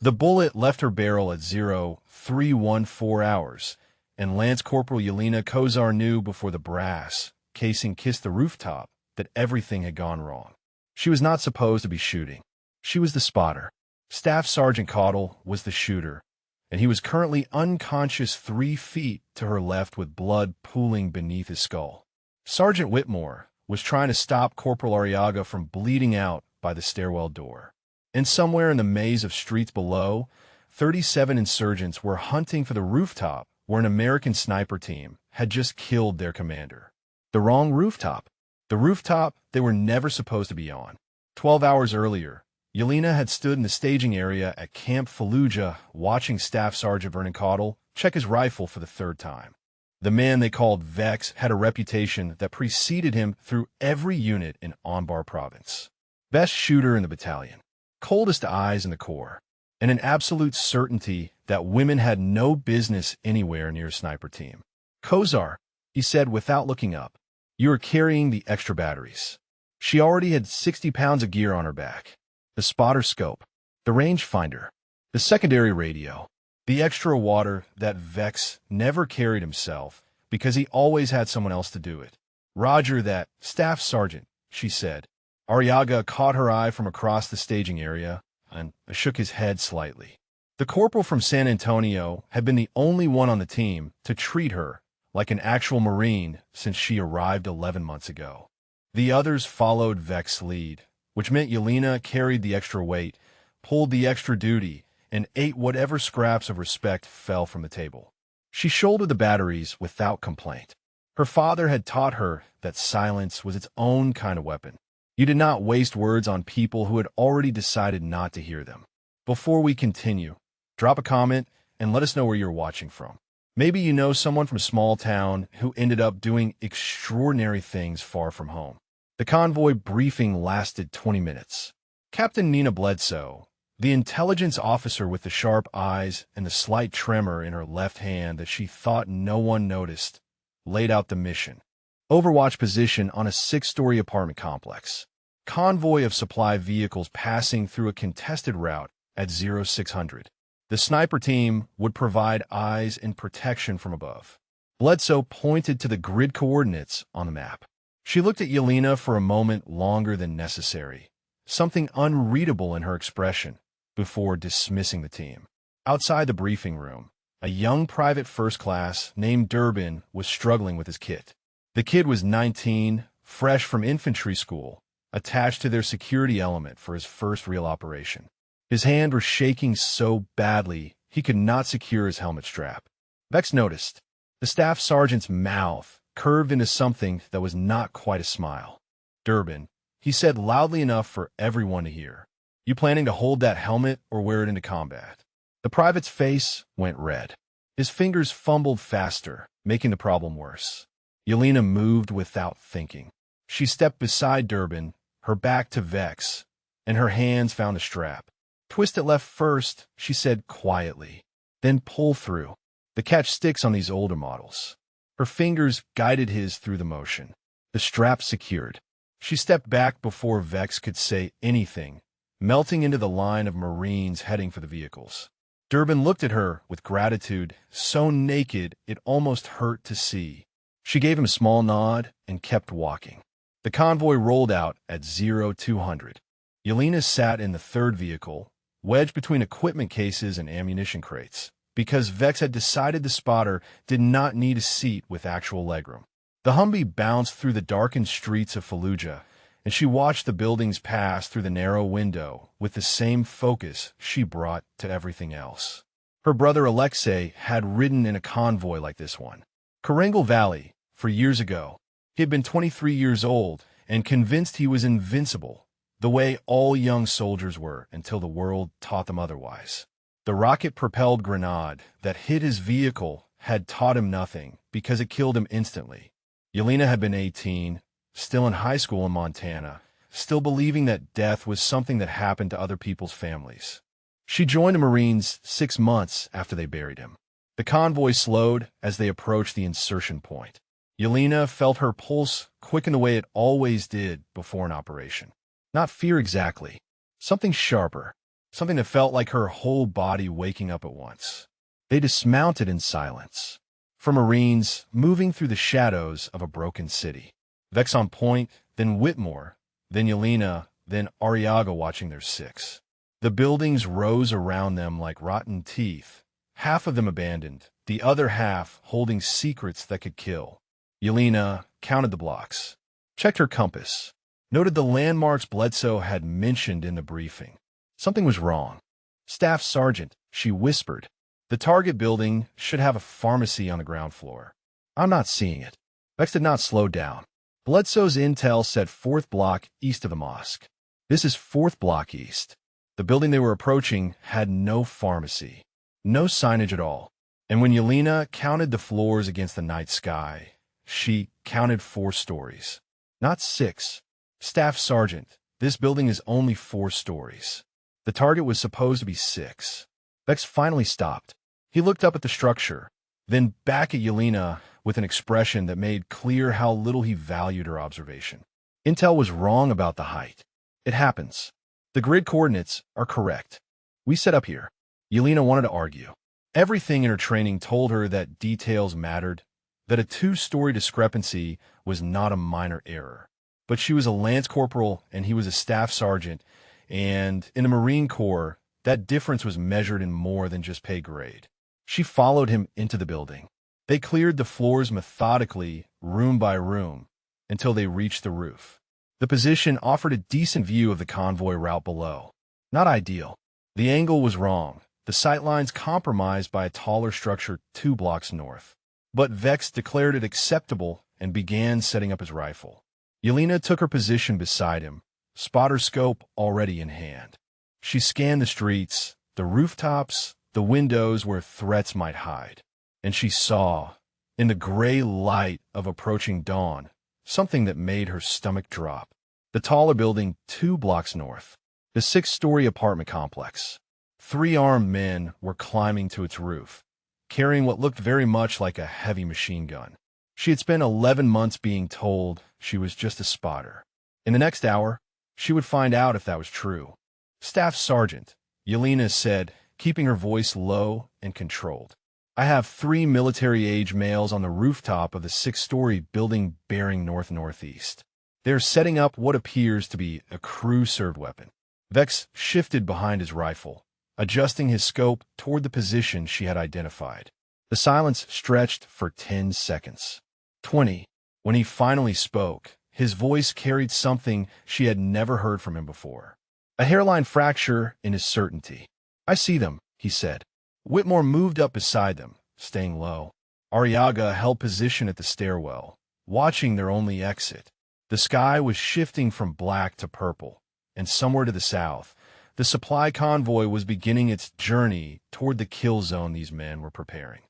The bullet left her barrel at 0314 hours, and Lance Corporal Yelena Kozar knew before the brass casing kissed the rooftop that everything had gone wrong. She was not supposed to be shooting. She was the spotter. Staff Sergeant Caudle was the shooter, and he was currently unconscious 3 feet to her left with blood pooling beneath his skull. Sergeant Whitmore was trying to stop Corporal Arriaga from bleeding out by the stairwell door. And somewhere in the maze of streets below, 37 insurgents were hunting for the rooftop where an American sniper team had just killed their commander. The wrong rooftop. The rooftop they were never supposed to be on. 12 hours earlier, Yelena had stood in the staging area at Camp Fallujah watching Staff Sergeant Vernon Caudle check his rifle for the 3rd time. The man they called Vex had a reputation that preceded him through every unit in Anbar province. Best shooter in the battalion, coldest eyes in the corps, and an absolute certainty that women had no business anywhere near a sniper team. Kozar, he said without looking up, you are carrying the extra batteries. She already had 60 pounds of gear on her back. The spotter scope, the rangefinder, the secondary radio, the extra water that Vex never carried himself because he always had someone else to do it. Roger that, Staff Sergeant, she said. Arriaga caught her eye from across the staging area and shook his head slightly. The corporal from San Antonio had been the only one on the team to treat her like an actual Marine since she arrived 11 months ago. The others followed Vex's lead, which meant Yelena carried the extra weight, pulled the extra duty, and ate whatever scraps of respect fell from the table. She shouldered the batteries without complaint. Her father had taught her that silence was its own kind of weapon. You did not waste words on people who had already decided not to hear them. Before we continue, drop a comment and let us know where you're watching from. Maybe you know someone from a small town who ended up doing extraordinary things far from home. The convoy briefing lasted 20 minutes. Captain Nina Bledsoe, the intelligence officer with the sharp eyes and the slight tremor in her left hand that she thought no one noticed, laid out the mission. Overwatch position on a 6-story apartment complex. Convoy of supply vehicles passing through a contested route at 0600. The sniper team would provide eyes and protection from above. Bledsoe pointed to the grid coordinates on the map. She looked at Yelena for a moment longer than necessary, something unreadable in her expression, before dismissing the team. Outside the briefing room, a young private first class named Durbin was struggling with his kit. The kid was 19, fresh from infantry school, attached to their security element for his first real operation. His hand was shaking so badly he could not secure his helmet strap. Vex noticed. The staff sergeant's mouth curved into something that was not quite a smile. Durbin, he said loudly enough for everyone to hear. You planning to hold that helmet or wear it into combat? The private's face went red. His fingers fumbled faster, making the problem worse. Yelena moved without thinking. She stepped beside Durbin, her back to Vex, and her hands found a strap. Twist it left first, she said quietly. Then pull through. The catch sticks on these older models. Her fingers guided his through the motion. The strap secured. She stepped back before Vex could say anything, melting into the line of Marines heading for the vehicles. Durbin looked at her with gratitude, so naked it almost hurt to see. She gave him a small nod and kept walking. The convoy rolled out at 0200. Yelena sat in the third vehicle, wedged between equipment cases and ammunition crates, because Vex had decided the spotter did not need a seat with actual legroom. The Humvee bounced through the darkened streets of Fallujah, and she watched the buildings pass through the narrow window with the same focus she brought to everything else. Her brother Alexei had ridden in a convoy like this one. Karengal Valley, for years ago. He had been 23 years old and convinced he was invincible, the way all young soldiers were until the world taught them otherwise. The rocket-propelled grenade that hit his vehicle had taught him nothing because it killed him instantly. Yelena had been 18, still in high school in Montana, still believing that death was something that happened to other people's families. She joined the Marines 6 months after they buried him. The convoy slowed as they approached the insertion point. Yelena felt her pulse quicken the way it always did before an operation. Not fear exactly, something sharper. something that felt like her whole body waking up at once. They dismounted in silence. For Marines moving through the shadows of a broken city. Vex on point, then Whitmore, then Yelena, then Arriaga watching their six. The buildings rose around them like rotten teeth, half of them abandoned, the other half holding secrets that could kill. Yelena counted the blocks, checked her compass, noted the landmarks Bledsoe had mentioned in the briefing. Something was wrong. Staff Sergeant, she whispered. The target building should have a pharmacy on the ground floor. I'm not seeing it. Vex did not slow down. Bledsoe's intel said 4th block east of the mosque. This is 4th block east. The building they were approaching had no pharmacy, no signage at all. And when Yelena counted the floors against the night sky, she counted 4 stories, not 6. Staff Sergeant, this building is only 4 stories. The target was supposed to be 6. Vex finally stopped. He looked up at the structure, then back at Yelena with an expression that made clear how little he valued her observation. Intel was wrong about the height. It happens. The grid coordinates are correct. We set up here. Yelena wanted to argue. Everything in her training told her that details mattered, that a 2-story discrepancy was not a minor error. But she was a lance corporal and he was a staff sergeant, and in the Marine Corps, that difference was measured in more than just pay grade. She followed him into the building. They cleared the floors methodically, room by room, until they reached the roof. The position offered a decent view of the convoy route below. Not ideal. The angle was wrong, the sightlines compromised by a taller structure 2 blocks north. But Vex declared it acceptable and began setting up his rifle. Yelena took her position beside him, spotter scope already in hand. She scanned the streets, the rooftops, the windows where threats might hide. And she saw, in the gray light of approaching dawn, something that made her stomach drop. The taller building 2 blocks north, the 6-story apartment complex. 3 armed men were climbing to its roof, carrying what looked very much like a heavy machine gun. She had spent 11 months being told she was just a spotter. In the next hour, she would find out if that was true. Staff Sergeant, Yelena said, keeping her voice low and controlled. I have 3 military-age males on the rooftop of the 6-story building bearing north-northeast. They're setting up what appears to be a crew-served weapon. Vex shifted behind his rifle, adjusting his scope toward the position she had identified. The silence stretched for 10 seconds. 20. When he finally spoke, his voice carried something she had never heard from him before. A hairline fracture in his certainty. I see them, he said. Whitmore moved up beside them, staying low. Arriaga held position at the stairwell, watching their only exit. The sky was shifting from black to purple, and somewhere to the south, the supply convoy was beginning its journey toward the kill zone these men were preparing.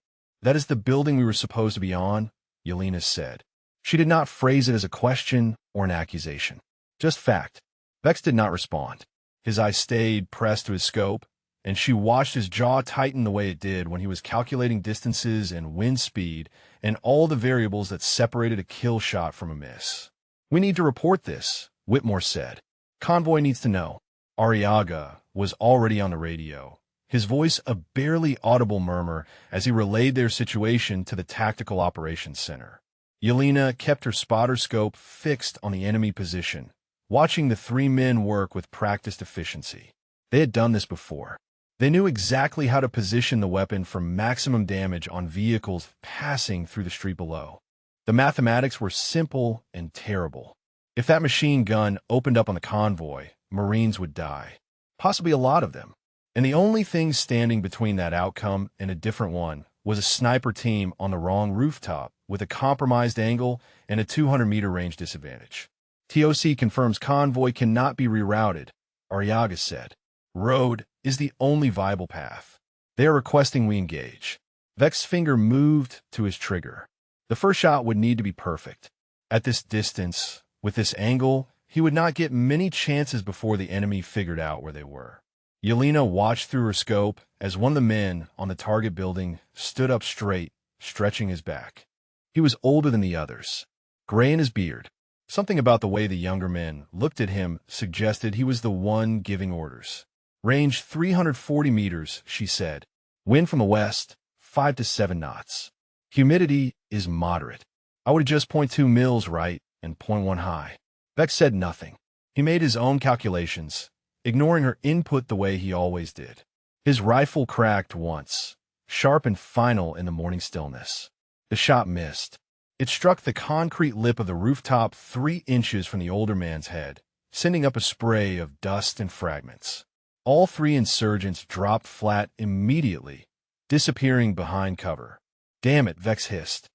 That is the building we were supposed to be on, Yelena said. She did not phrase it as a question or an accusation. Just fact. Vex did not respond. His eyes stayed pressed to his scope, and she watched his jaw tighten the way it did when he was calculating distances and wind speed and all the variables that separated a kill shot from a miss. We need to report this, Whitmore said. Convoy needs to know. Arriaga was already on the radio, his voice a barely audible murmur as he relayed their situation to the Tactical Operations Center. Yelena kept her spotter scope fixed on the enemy position, watching the 3 men work with practiced efficiency. They had done this before. They knew exactly how to position the weapon for maximum damage on vehicles passing through the street below. The mathematics were simple and terrible. If that machine gun opened up on the convoy, Marines would die. Possibly a lot of them. And the only thing standing between that outcome and a different one was a sniper team on the wrong rooftop with a compromised angle and a 200-meter range disadvantage. TOC confirms convoy cannot be rerouted, Arriaga said. Road is the only viable path. They are requesting we engage. Vex's finger moved to his trigger. The first shot would need to be perfect. At this distance, with this angle, he would not get many chances before the enemy figured out where they were. Yelena watched through her scope as one of the men on the target building stood up straight, stretching his back. He was older than the others, gray in his beard. Something about the way the younger men looked at him suggested he was the one giving orders. Range 340 meters, she said. Wind from the west, 5 to 7 knots. Humidity is moderate. I would adjust 0.2 mils right and 0.1 high. Vex said nothing. He made his own calculations, ignoring her input the way he always did. His rifle cracked once, sharp and final in the morning stillness. The shot missed. It struck the concrete lip of the rooftop 3 inches from the older man's head, sending up a spray of dust and fragments. All 3 insurgents dropped flat immediately, disappearing behind cover. Damn it, Vex hissed.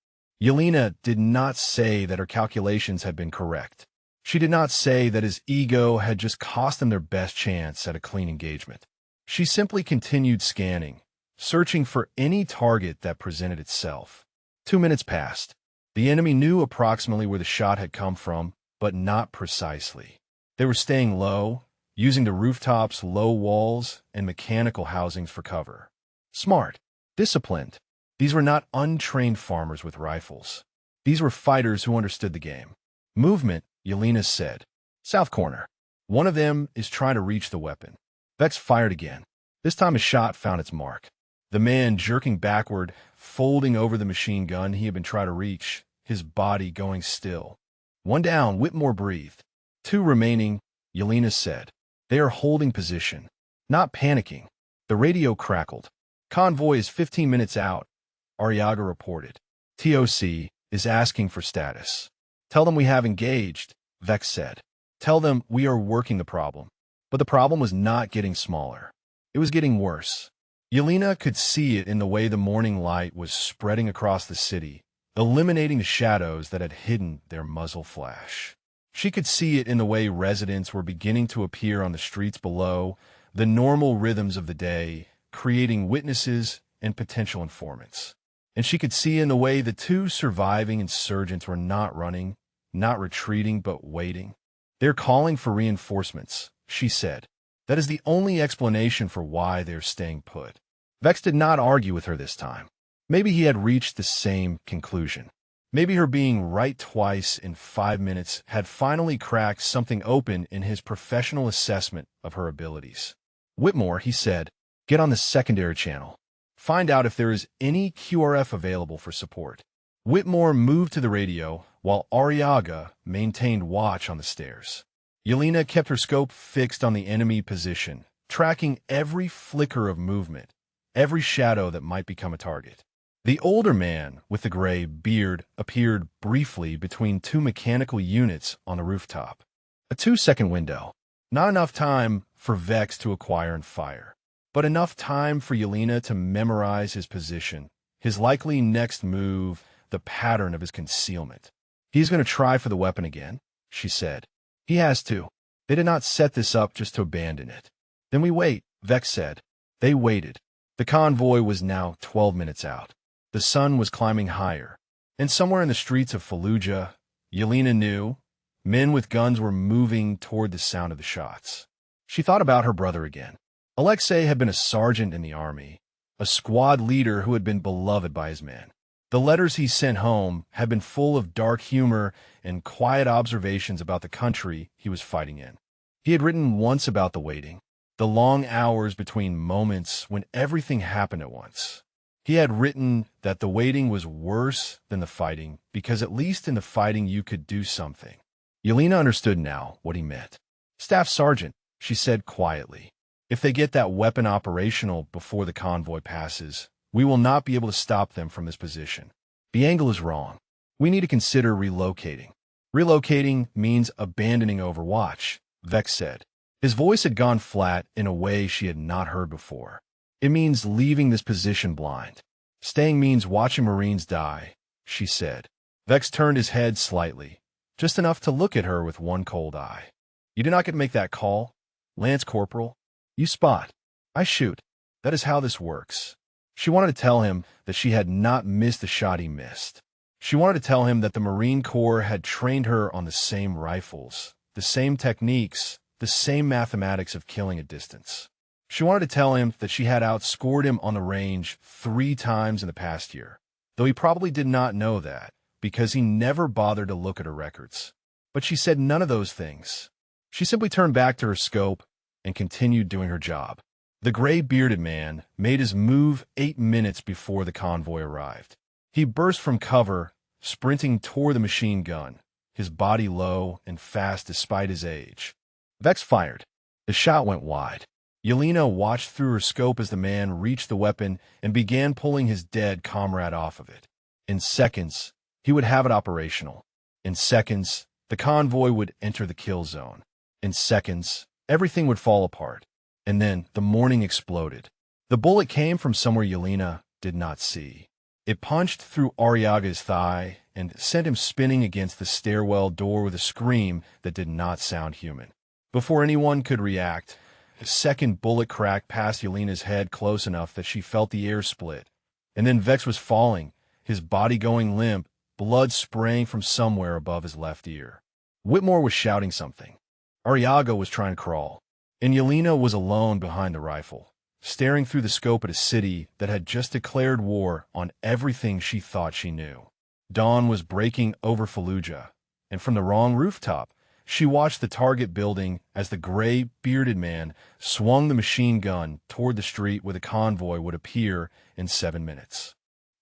Yelena did not say that her calculations had been correct. She did not say that his ego had just cost them their best chance at a clean engagement. She simply continued scanning, searching for any target that presented itself. 2 minutes passed. The enemy knew approximately where the shot had come from, but not precisely. They were staying low, using the rooftop's low walls and mechanical housings for cover. Smart. Disciplined. These were not untrained farmers with rifles. These were fighters who understood the game. Movement, Yelena said. South corner. One of them is trying to reach the weapon. Vex fired again. This time a shot found its mark. The man jerking backward, folding over the machine gun he had been trying to reach, his body going still. One down, Whitmore breathed. 2 remaining, Yelena said. They are holding position, not panicking. The radio crackled. Convoy is 15 minutes out, Arriaga reported. TOC is asking for status. Tell them we have engaged, Vex said. Tell them we are working the problem. But the problem was not getting smaller. It was getting worse. Yelena could see it in the way the morning light was spreading across the city, eliminating the shadows that had hidden their muzzle flash. She could see it in the way residents were beginning to appear on the streets below, the normal rhythms of the day, creating witnesses and potential informants. And she could see in the way the 2 surviving insurgents were not running, not retreating, but waiting. They're calling for reinforcements, she said. That is the only explanation for why they're staying put. Vex did not argue with her this time. Maybe he had reached the same conclusion. Maybe her being right twice in 5 minutes had finally cracked something open in his professional assessment of her abilities. Whitmore, he said, get on the secondary channel. Find out if there is any QRF available for support. Whitmore moved to the radio, while Arriaga maintained watch on the stairs. Yelena kept her scope fixed on the enemy position, tracking every flicker of movement, every shadow that might become a target. The older man with the gray beard appeared briefly between 2 mechanical units on the rooftop. A 2-second window. Not enough time for Vex to acquire and fire, but enough time for Yelena to memorize his position, his likely next move, the pattern of his concealment. He's going to try for the weapon again, she said. He has to. They did not set this up just to abandon it. Then we wait, Vex said. They waited. The convoy was now 12 minutes out. The sun was climbing higher, and somewhere in the streets of Fallujah, Yelena knew, men with guns were moving toward the sound of the shots. She thought about her brother again. Alexei had been a sergeant in the army, a squad leader who had been beloved by his men. The letters he sent home had been full of dark humor and quiet observations about the country he was fighting in. He had written once about the waiting, the long hours between moments when everything happened at once. He had written that the waiting was worse than the fighting because at least in the fighting you could do something. Yelena understood now what he meant. Staff Sergeant, she said quietly, if they get that weapon operational before the convoy passes, we will not be able to stop them from this position. The angle is wrong. We need to consider relocating. Relocating means abandoning Overwatch, Vex said. His voice had gone flat in a way she had not heard before. It means leaving this position blind. Staying means watching Marines die, she said. Vex turned his head slightly, just enough to look at her with one cold eye. You did not get to make that call, Lance Corporal. You spot. I shoot. That is how this works. She wanted to tell him that she had not missed the shot he missed. She wanted to tell him that the Marine Corps had trained her on the same rifles, the same techniques, the same mathematics of killing at distance. She wanted to tell him that she had outscored him on the range 3 times in the past year, though he probably did not know that, because he never bothered to look at her records. But she said none of those things. She simply turned back to her scope and continued doing her job. The gray-bearded man made his move 8 minutes before the convoy arrived. He burst from cover, sprinting toward the machine gun, his body low and fast despite his age. Vex fired. The shot went wide. Yelena watched through her scope as the man reached the weapon and began pulling his dead comrade off of it. In seconds, he would have it operational. In seconds, the convoy would enter the kill zone. In seconds, everything would fall apart. And then the morning exploded. The bullet came from somewhere Yelena did not see. It punched through Arriaga's thigh and sent him spinning against the stairwell door with a scream that did not sound human. Before anyone could react, a second bullet cracked past Yelena's head close enough that she felt the air split. And then Vex was falling, his body going limp, blood spraying from somewhere above his left ear. Whitmore was shouting something. Arriaga was trying to crawl, and Yelena was alone behind the rifle, staring through the scope at a city that had just declared war on everything she thought she knew. Dawn was breaking over Fallujah, and from the wrong rooftop, she watched the target building as the gray, bearded man swung the machine gun toward the street where the convoy would appear in 7 minutes.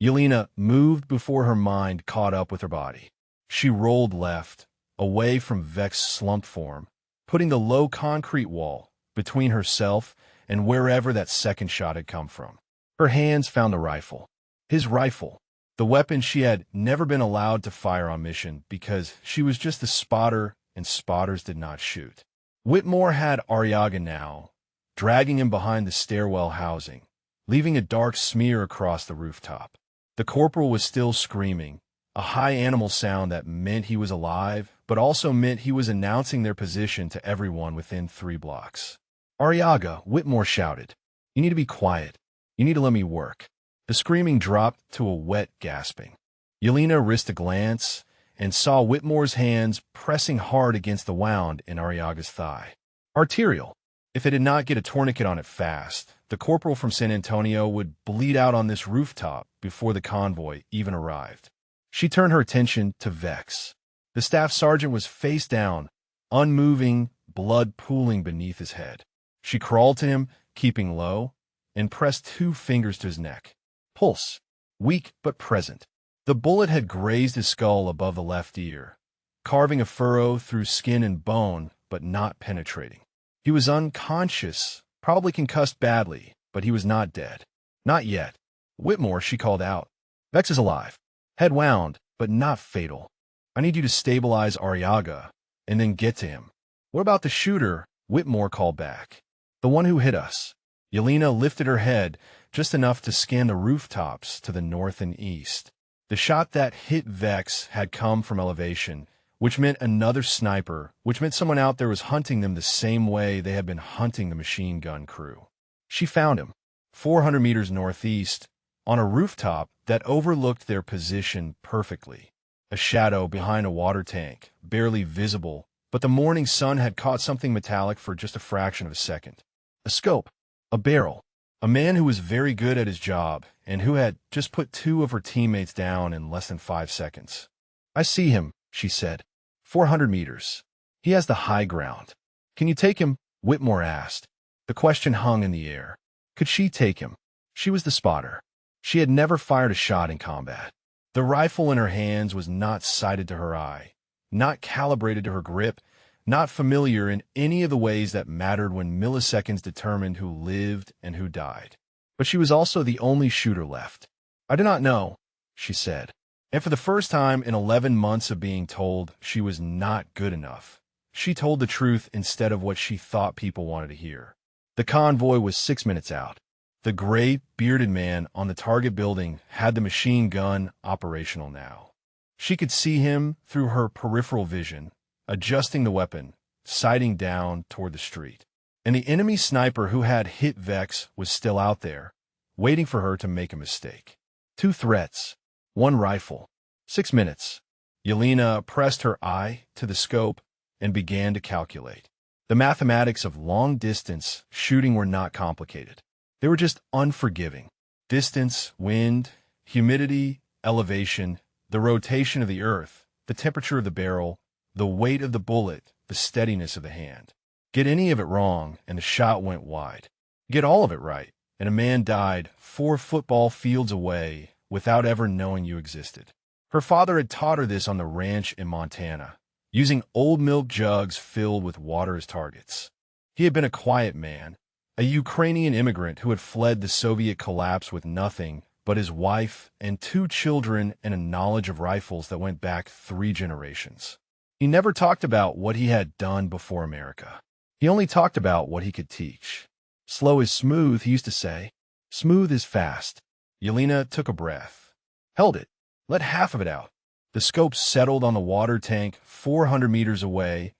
Yelena moved before her mind caught up with her body. She rolled left, away from Vex's slumped form, putting the low concrete wall between herself and wherever that second shot had come from. Her hands found the rifle. His rifle. The weapon she had never been allowed to fire on mission because she was just a spotter and spotters did not shoot. Whitmore had Arriaga now, dragging him behind the stairwell housing, leaving a dark smear across the rooftop. The corporal was still screaming, a high animal sound that meant he was alive, but also meant he was announcing their position to everyone within 3 blocks. Arriaga, Whitmore shouted. You need to be quiet. You need to let me work. The screaming dropped to a wet gasping. Yelena risked a glance and saw Whitmore's hands pressing hard against the wound in Arriaga's thigh. Arterial. If they did not get a tourniquet on it fast, the corporal from San Antonio would bleed out on this rooftop before the convoy even arrived. She turned her attention to Vex. The staff sergeant was face down, unmoving, blood pooling beneath his head. She crawled to him, keeping low, and pressed 2 fingers to his neck. Pulse. Weak but present. The bullet had grazed his skull above the left ear, carving a furrow through skin and bone, but not penetrating. He was unconscious, probably concussed badly, but he was not dead. Not yet. Whitmore, she called out. Vex is alive. Head wound, but not fatal. I need you to stabilize Arriaga, and then get to him. What about the shooter? Whitmore called back. The one who hit us. Yelena lifted her head just enough to scan the rooftops to the north and east. The shot that hit Vex had come from elevation, which meant another sniper, which meant someone out there was hunting them the same way they had been hunting the machine gun crew. She found him, 400 meters northeast, on a rooftop that overlooked their position perfectly. A shadow behind a water tank, barely visible, but the morning sun had caught something metallic for just a fraction of a second. A scope, a barrel. A man who was very good at his job and who had just put 2 of her teammates down in less than 5 seconds. I see him, she said. 400 meters. He has the high ground. Can you take him? Whitmore asked. The question hung in the air. Could she take him? She was the spotter. She had never fired a shot in combat. The rifle in her hands was not sighted to her eye, not calibrated to her grip, not familiar in any of the ways that mattered when milliseconds determined who lived and who died. But she was also the only shooter left. I do not know, she said. And for the first time in 11 months of being told she was not good enough, she told the truth instead of what she thought people wanted to hear. The convoy was 6 minutes out. The gray, bearded man on the target building had the machine gun operational now. She could see him through her peripheral vision, adjusting the weapon, sighting down toward the street. And the enemy sniper who had hit Vex was still out there, waiting for her to make a mistake. 2 threats, 1 rifle. 6 minutes. Yelena pressed her eye to the scope and began to calculate. The mathematics of long-distance shooting were not complicated. They were just unforgiving. Distance, wind, humidity, elevation, the rotation of the earth, the temperature of the barrel, the weight of the bullet, the steadiness of the hand. Get any of it wrong, and the shot went wide. Get all of it right, and a man died 4 football fields away without ever knowing you existed. Her father had taught her this on the ranch in Montana, using old milk jugs filled with water as targets. He had been a quiet man, a Ukrainian immigrant who had fled the Soviet collapse with nothing but his wife and 2 children and a knowledge of rifles that went back 3 generations. He never talked about what he had done before America. He only talked about what he could teach. Slow is smooth, he used to say. Smooth is fast. Yelena took a breath, held it, let half of it out. The scope settled on the water tank 400 meters away,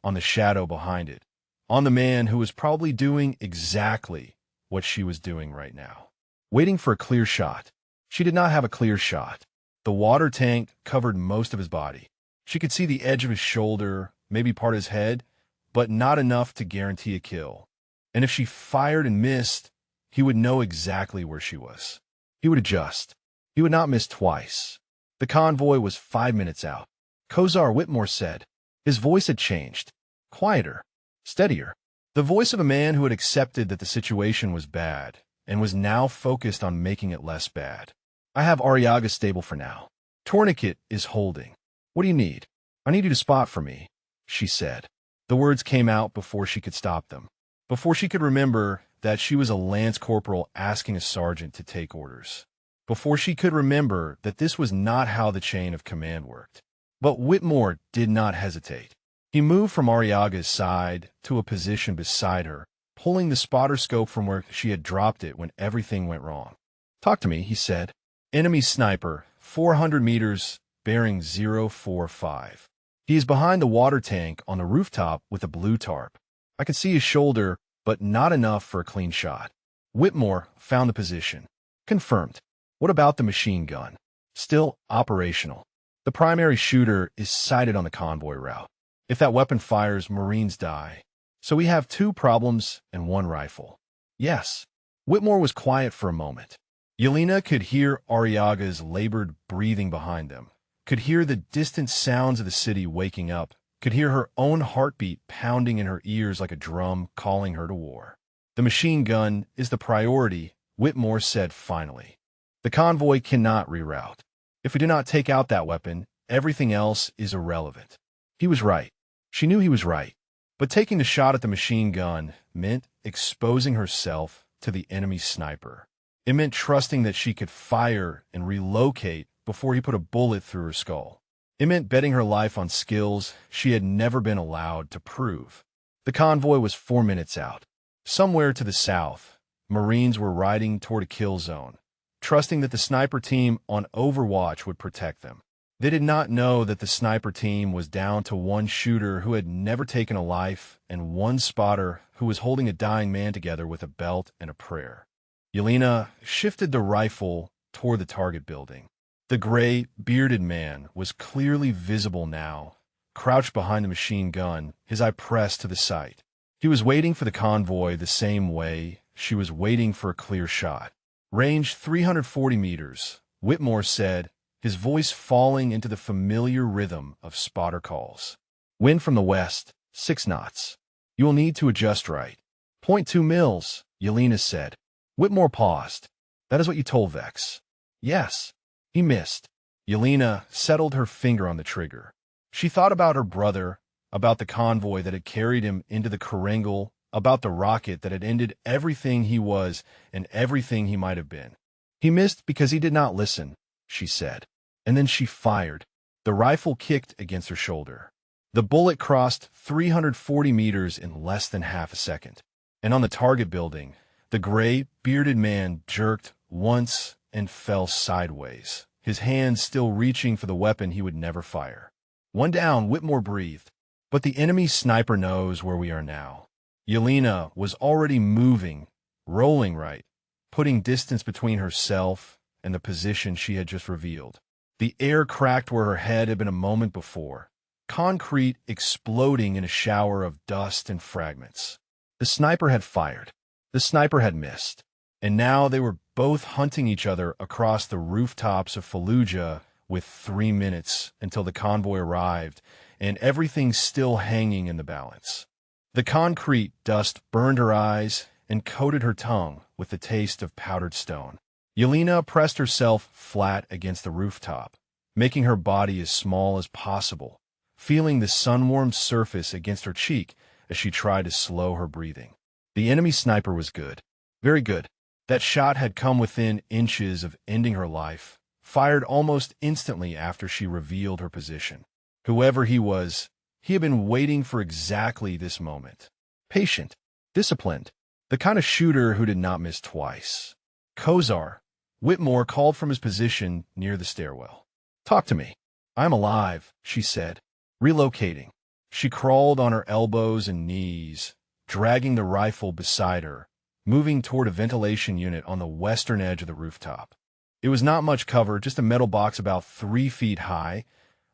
on the shadow behind it, on the man who was probably doing exactly what she was doing right now. Waiting for a clear shot. She did not have a clear shot. The water tank covered most of his body. She could see the edge of his shoulder, maybe part of his head, but not enough to guarantee a kill. And if she fired and missed, he would know exactly where she was. He would adjust. He would not miss twice. The convoy was 5 minutes out. Kozar Whitmore said. His voice had changed. Quieter. Steadier. The voice of a man who had accepted that the situation was bad and was now focused on making it less bad. I have Ariaga stable for now. Tourniquet is holding. What do you need? I need you to spot for me, she said. The words came out before she could stop them, before she could remember that she was a lance corporal asking a sergeant to take orders, before she could remember that this was not how the chain of command worked. But Whitmore did not hesitate. He moved from Ariaga's side to a position beside her, pulling the spotter scope from where she had dropped it when everything went wrong. Talk to me, he said. Enemy sniper, 400 meters, bearing 045. He is behind the water tank on the rooftop with a blue tarp. I could see his shoulder, but not enough for a clean shot. Whitmore found the position. Confirmed. What about the machine gun? Still operational. The primary shooter is sighted on the convoy route. If that weapon fires, Marines die. So we have 2 problems and 1 rifle. Yes. Whitmore was quiet for a moment. Yelena could hear Ariaga's labored breathing behind them, could hear the distant sounds of the city waking up, could hear her own heartbeat pounding in her ears like a drum calling her to war. The machine gun is the priority, Whitmore said finally. The convoy cannot reroute. If we do not take out that weapon, everything else is irrelevant. He was right. She knew he was right. But taking the shot at the machine gun meant exposing herself to the enemy sniper. It meant trusting that she could fire and relocate before he put a bullet through her skull. It meant betting her life on skills she had never been allowed to prove. The convoy was 4 minutes out. Somewhere to the south, Marines were riding toward a kill zone, trusting that the sniper team on Overwatch would protect them. They did not know that the sniper team was down to 1 shooter who had never taken a life and 1 spotter who was holding a dying man together with a belt and a prayer. Yelena shifted the rifle toward the target building. The gray, bearded man was clearly visible now, crouched behind the machine gun, his eye pressed to the sight. He was waiting for the convoy the same way she was waiting for a clear shot. Range 340 meters, Whitmore said, his voice falling into the familiar rhythm of spotter calls. Wind from the west, 6 knots. You will need to adjust right. .2 mils, Yelena said. Whitmore paused. That is what you told Vex. Yes. He missed. Yelena settled her finger on the trigger. She thought about her brother, about the convoy that had carried him into the Karengal, about the rocket that had ended everything he was and everything he might have been. He missed because he did not listen, she said. And then she fired. The rifle kicked against her shoulder. The bullet crossed 340 meters in less than half a second. And on the target building, the gray, bearded man jerked once and fell sideways, his hands still reaching for the weapon he would never fire. 1 down, Whitmore breathed. But the enemy sniper knows where we are now. Yelena was already moving, rolling right, putting distance between herself and the position she had just revealed. The air cracked where her head had been a moment before, concrete exploding in a shower of dust and fragments. The sniper had fired. The sniper had missed. And now they were both hunting each other across the rooftops of Fallujah with 3 minutes until the convoy arrived and everything still hanging in the balance. The concrete dust burned her eyes and coated her tongue with the taste of powdered stone. Yelena pressed herself flat against the rooftop, making her body as small as possible, feeling the sun-warmed surface against her cheek as she tried to slow her breathing. The enemy sniper was good. Very good. That shot had come within inches of ending her life, fired almost instantly after she revealed her position. Whoever he was, he had been waiting for exactly this moment. Patient, disciplined, the kind of shooter who did not miss twice. Kozar, Whitmore called from his position near the stairwell. "Talk to me." "I'm alive," she said, relocating. She crawled on her elbows and knees, dragging the rifle beside her, moving toward a ventilation unit on the western edge of the rooftop. It was not much cover, just a metal box about 3 feet high,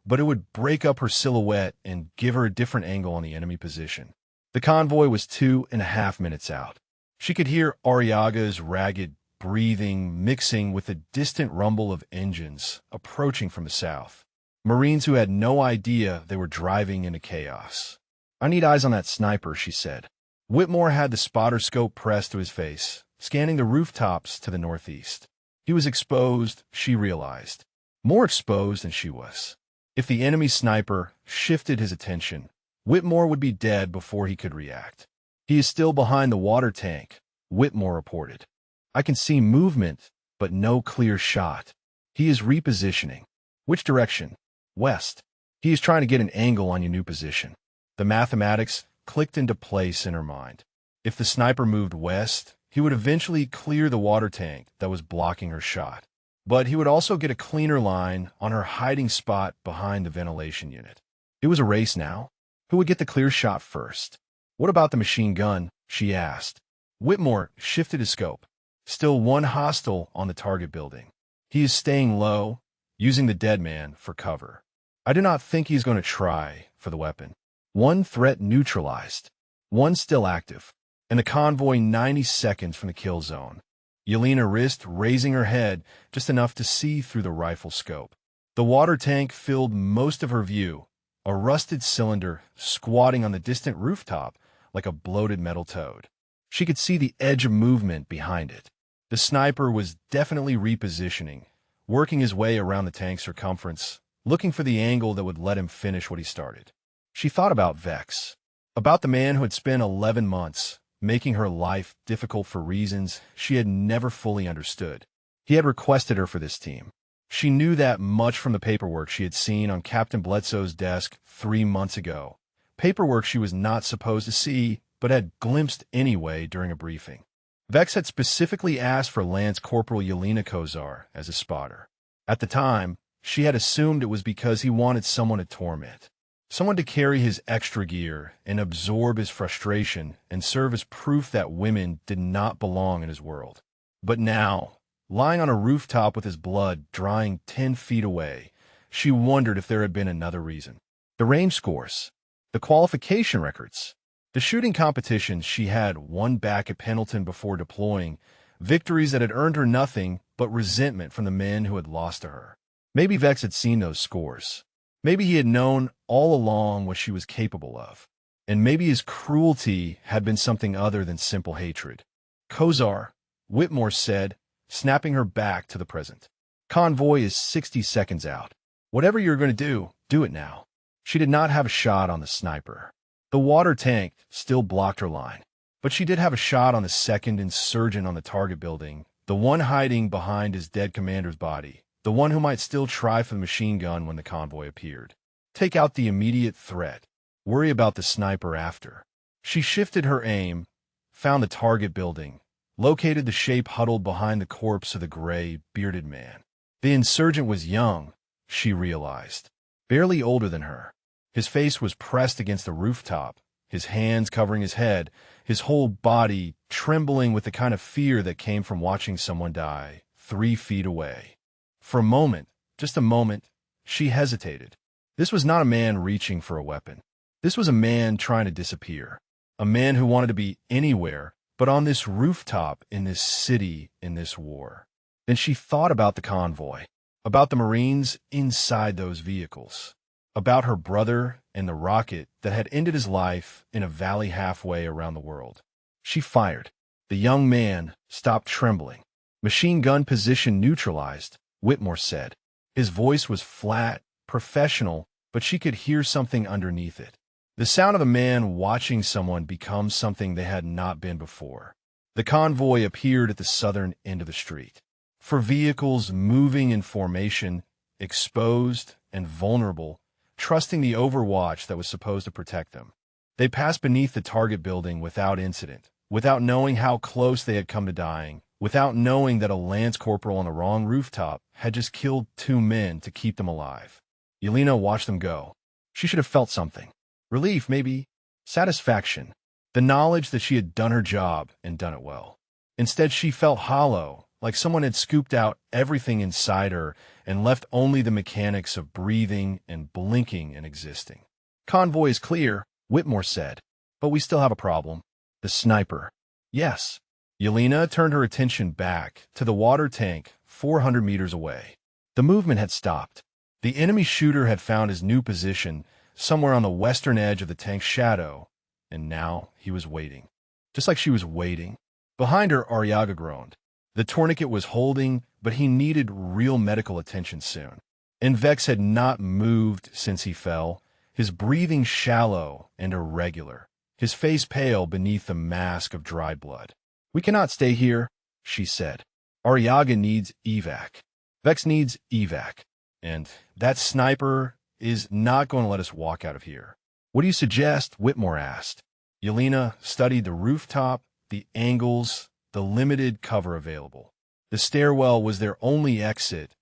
but it would break up her silhouette and give her a different angle on the enemy position. The convoy was 2.5 minutes out. She could hear Arriaga's ragged breathing mixing with the distant rumble of engines approaching from the south. Marines who had no idea they were driving into chaos. "I need eyes on that sniper," she said. Whitmore had the spotter scope pressed to his face, scanning the rooftops to the northeast. He was exposed, she realized. More exposed than she was. If the enemy sniper shifted his attention, Whitmore would be dead before he could react. "He is still behind the water tank," Whitmore reported. "I can see movement, but no clear shot. He is repositioning." "Which direction?" "West. He is trying to get an angle on your new position." The mathematics clicked into place in her mind. If the sniper moved west, he would eventually clear the water tank that was blocking her shot. But he would also get a cleaner line on her hiding spot behind the ventilation unit. It was a race now. Who would get the clear shot first? "What about the machine gun?" she asked. Whitmore shifted his scope. Still one hostile on the target building. He is staying low, using the dead man for cover. I do not think he is going to try for the weapon. One threat neutralized. One still active. And the convoy 90 seconds from the kill zone. Yelena risked raising her head just enough to see through the rifle scope. The water tank filled most of her view, a rusted cylinder squatting on the distant rooftop like a bloated metal toad. She could see the edge of movement behind it. The sniper was definitely repositioning, working his way around the tank's circumference, looking for the angle that would let him finish what he started. She thought about Vex, about the man who had spent 11 months making her life difficult for reasons she had never fully understood. He had requested her for this team. She knew that much from the paperwork she had seen on Captain Bledsoe's desk 3 months ago. Paperwork she was not supposed to see, but had glimpsed anyway during a briefing. Vex had specifically asked for Lance Corporal Yelena Kozar as a spotter. At the time, she had assumed it was because he wanted someone to torment. Someone to carry his extra gear and absorb his frustration and serve as proof that women did not belong in his world. But now, lying on a rooftop with his blood drying 10 feet away, she wondered if there had been another reason. The range scores, the qualification records, the shooting competitions she had won back at Pendleton before deploying, victories that had earned her nothing but resentment from the men who had lost to her. Maybe Vex had seen those scores. Maybe he had known all along what she was capable of. And maybe his cruelty had been something other than simple hatred. "Kozar," Whitmore said, snapping her back to the present. "Convoy is 60 seconds out. Whatever you're going to do it now." She did not have a shot on the sniper. The water tank still blocked her line. But she did have a shot on the second insurgent on the target building, the one hiding behind his dead commander's body, the one who might still try for the machine gun when the convoy appeared. Take out the immediate threat. Worry about the sniper after. She shifted her aim, found the target building, located the shape huddled behind the corpse of the gray, bearded man. The insurgent was young, she realized, barely older than her. His face was pressed against the rooftop, his hands covering his head, his whole body trembling with the kind of fear that came from watching someone die 3 feet away. For a moment, just a moment, she hesitated. This was not a man reaching for a weapon. This was a man trying to disappear. A man who wanted to be anywhere but on this rooftop, in this city, in this war. Then she thought about the convoy, about the Marines inside those vehicles, about her brother and the rocket that had ended his life in a valley halfway around the world. She fired. The young man stopped trembling. Machine gun position neutralized, Whitmore said. His voice was flat, professional, but she could hear something underneath it. The sound of a man watching someone become something they had not been before. The convoy appeared at the southern end of the street. For vehicles moving in formation, exposed and vulnerable, trusting the overwatch that was supposed to protect them. They passed beneath the target building without incident, without knowing how close they had come to dying, without knowing that a lance corporal on the wrong rooftop had just killed 2 men to keep them alive. Yelena watched them go. She should have felt something. Relief, maybe. Satisfaction. The knowledge that she had done her job and done it well. Instead, she felt hollow, like someone had scooped out everything inside her and left only the mechanics of breathing and blinking and existing. Convoy is clear, Whitmore said, but we still have a problem. The sniper. Yes. Yelena turned her attention back to the water tank 400 meters away. The movement had stopped. The enemy shooter had found his new position somewhere on the western edge of the tank's shadow, and now he was waiting. Just like she was waiting. Behind her, Arriaga groaned. The tourniquet was holding, but he needed real medical attention soon. And Vex had not moved since he fell, his breathing shallow and irregular, his face pale beneath the mask of dried blood. We cannot stay here, she said. Arriaga needs evac. Vex needs evac. And that sniper is not going to let us walk out of here. What do you suggest? Whitmore asked. Yelena studied the rooftop, the angles, the limited cover available. The stairwell was their only exit,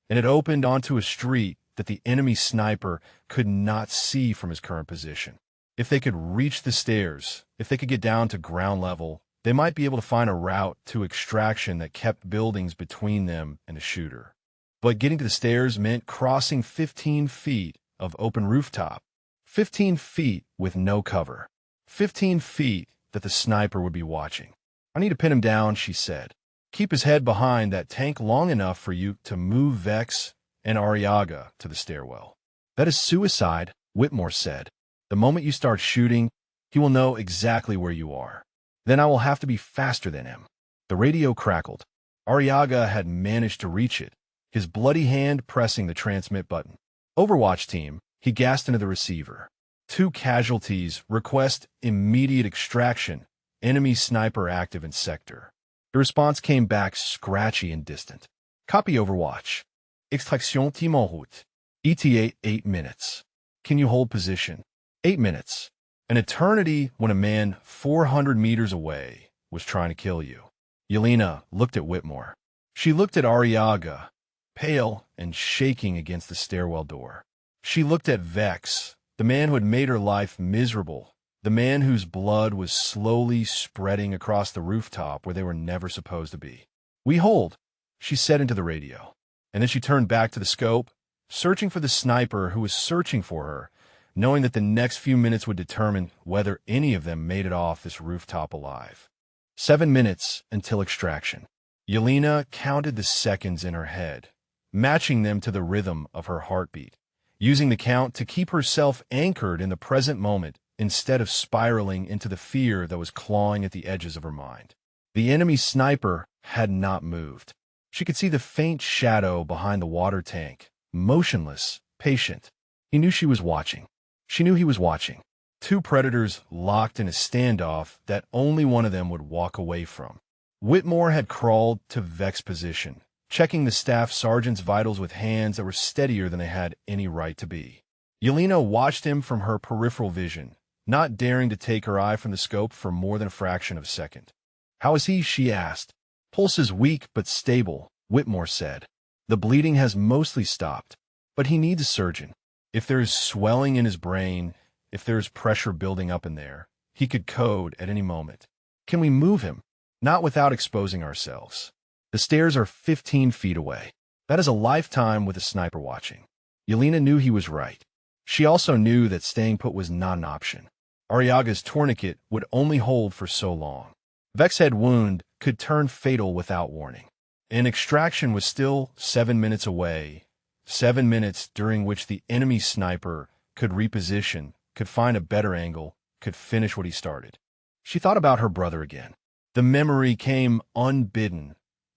and it opened onto a street that the enemy sniper could not see from his current position. If they could reach the stairs, if they could get down to ground level, they might be able to find a route to extraction that kept buildings between them and the shooter. But getting to the stairs meant crossing 15 feet of open rooftop, 15 feet with no cover, 15 feet that the sniper would be watching. I need to pin him down, she said. Keep his head behind that tank long enough for you to move Vex and Arriaga to the stairwell. That is suicide, Whitmore said. The moment you start shooting, he will know exactly where you are. Then I will have to be faster than him. The radio crackled. Arriaga had managed to reach it, his bloody hand pressing the transmit button. Overwatch team, he gasped into the receiver. 2 casualties, request immediate extraction, enemy sniper active in sector. The response came back scratchy and distant. Copy Overwatch. Extraction team en route. ETA 8 minutes. Can you hold position? 8 minutes. An eternity when a man 400 meters away was trying to kill you. Yelena looked at Whitmore. She looked at Arriaga, pale and shaking against the stairwell door. She looked at Vex, the man who had made her life miserable, the man whose blood was slowly spreading across the rooftop where they were never supposed to be. We hold, she said into the radio. And then she turned back to the scope, searching for the sniper who was searching for her, knowing that the next few minutes would determine whether any of them made it off this rooftop alive. 7 minutes until extraction. Yelena counted the seconds in her head, matching them to the rhythm of her heartbeat, using the count to keep herself anchored in the present moment instead of spiraling into the fear that was clawing at the edges of her mind. The enemy sniper had not moved. She could see the faint shadow behind the water tank, motionless, patient. He knew she was watching. She knew he was watching. 2 predators locked in a standoff that only one of them would walk away from. Whitmore had crawled to Vex position, checking the staff sergeant's vitals with hands that were steadier than they had any right to be. Yelena watched him from her peripheral vision, not daring to take her eye from the scope for more than a fraction of a second. How is he? She asked. Pulse is weak but stable, Whitmore said. The bleeding has mostly stopped, but he needs a surgeon. If there is swelling in his brain, if there is pressure building up in there, he could code at any moment. Can we move him? Not without exposing ourselves. The stairs are 15 feet away. That is a lifetime with a sniper watching. Yelena knew he was right. She also knew that staying put was not an option. Arriaga's tourniquet would only hold for so long. Vex's head wound could turn fatal without warning. And extraction was still 7 minutes away, 7 minutes during which the enemy sniper could reposition, could find a better angle, could finish what he started. She thought about her brother again. The memory came unbidden,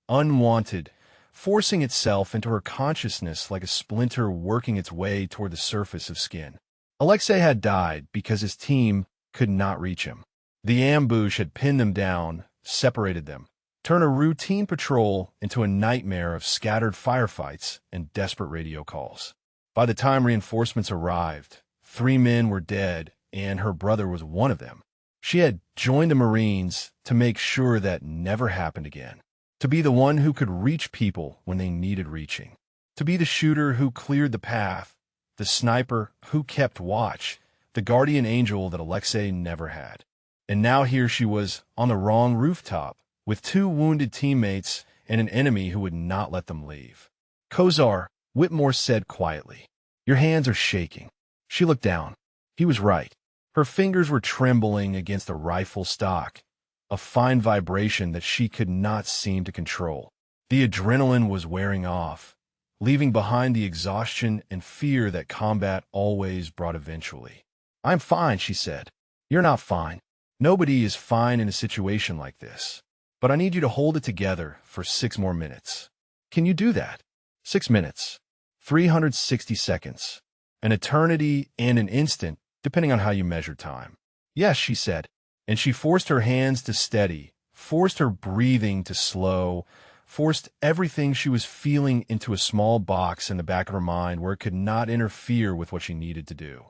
unwanted, forcing itself into her consciousness like a splinter working its way toward the surface of skin. Alexei had died because his team could not reach him. The ambush had pinned them down, separated them, turned a routine patrol into a nightmare of scattered firefights and desperate radio calls. By the time reinforcements arrived, 3 men were dead, and her brother was one of them. She had joined the Marines to make sure that never happened again. To be the one who could reach people when they needed reaching. To be the shooter who cleared the path, the sniper who kept watch, the guardian angel that Alexei never had. And now here she was on the wrong rooftop, with 2 wounded teammates and an enemy who would not let them leave. "Kozar," Whitmore said quietly, "your hands are shaking." She looked down. He was right. Her fingers were trembling against the rifle stock, a fine vibration that she could not seem to control. The adrenaline was wearing off, leaving behind the exhaustion and fear that combat always brought eventually. "I'm fine," she said. "You're not fine. Nobody is fine in a situation like this. But I need you to hold it together for 6 more minutes. Can you do that?" 6 minutes. 360 seconds. An eternity and an instant, depending on how you measure time. "Yes," she said, and she forced her hands to steady, forced her breathing to slow, forced everything she was feeling into a small box in the back of her mind where it could not interfere with what she needed to do.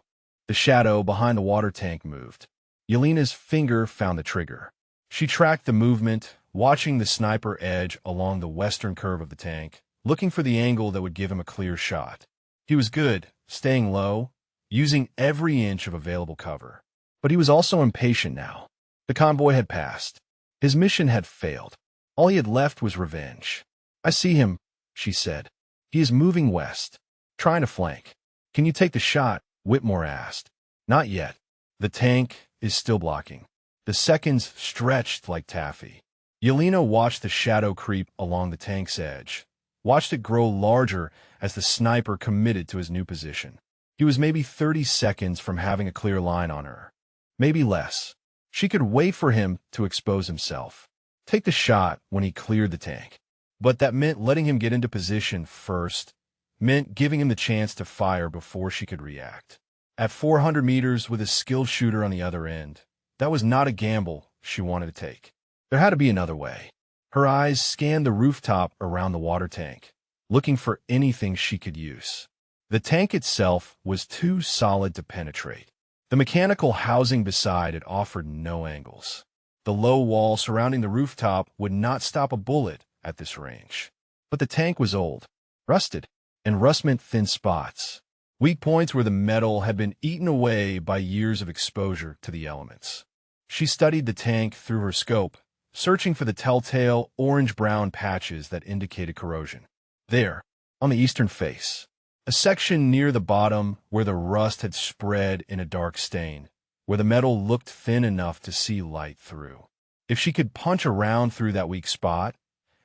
The shadow behind the water tank moved. Yelena's finger found the trigger. She tracked the movement, watching the sniper edge along the western curve of the tank, looking for the angle that would give him a clear shot. He was good, staying low, using every inch of available cover. But he was also impatient now. The convoy had passed. His mission had failed. All he had left was revenge. "I see him," she said. "He is moving west, trying to flank." "Can you take the shot?" Whitmore asked. "Not yet. The tank is still blocking." The seconds stretched like taffy. Yelena watched the shadow creep along the tank's edge, watched it grow larger as the sniper committed to his new position. He was maybe 30 seconds from having a clear line on her. Maybe less. She could wait for him to expose himself. Take the shot when he cleared the tank. But that meant letting him get into position first, meant giving him the chance to fire before she could react. At 400 meters with a skilled shooter on the other end, that was not a gamble she wanted to take. There had to be another way. Her eyes scanned the rooftop around the water tank, looking for anything she could use. The tank itself was too solid to penetrate. The mechanical housing beside it offered no angles. The low wall surrounding the rooftop would not stop a bullet at this range. But the tank was old, rusted, and rust meant thin spots, weak points where the metal had been eaten away by years of exposure to the elements. She studied the tank through her scope, searching for the telltale orange-brown patches that indicated corrosion. There, on the eastern face, a section near the bottom where the rust had spread in a dark stain, where the metal looked thin enough to see light through. If she could punch around through that weak spot,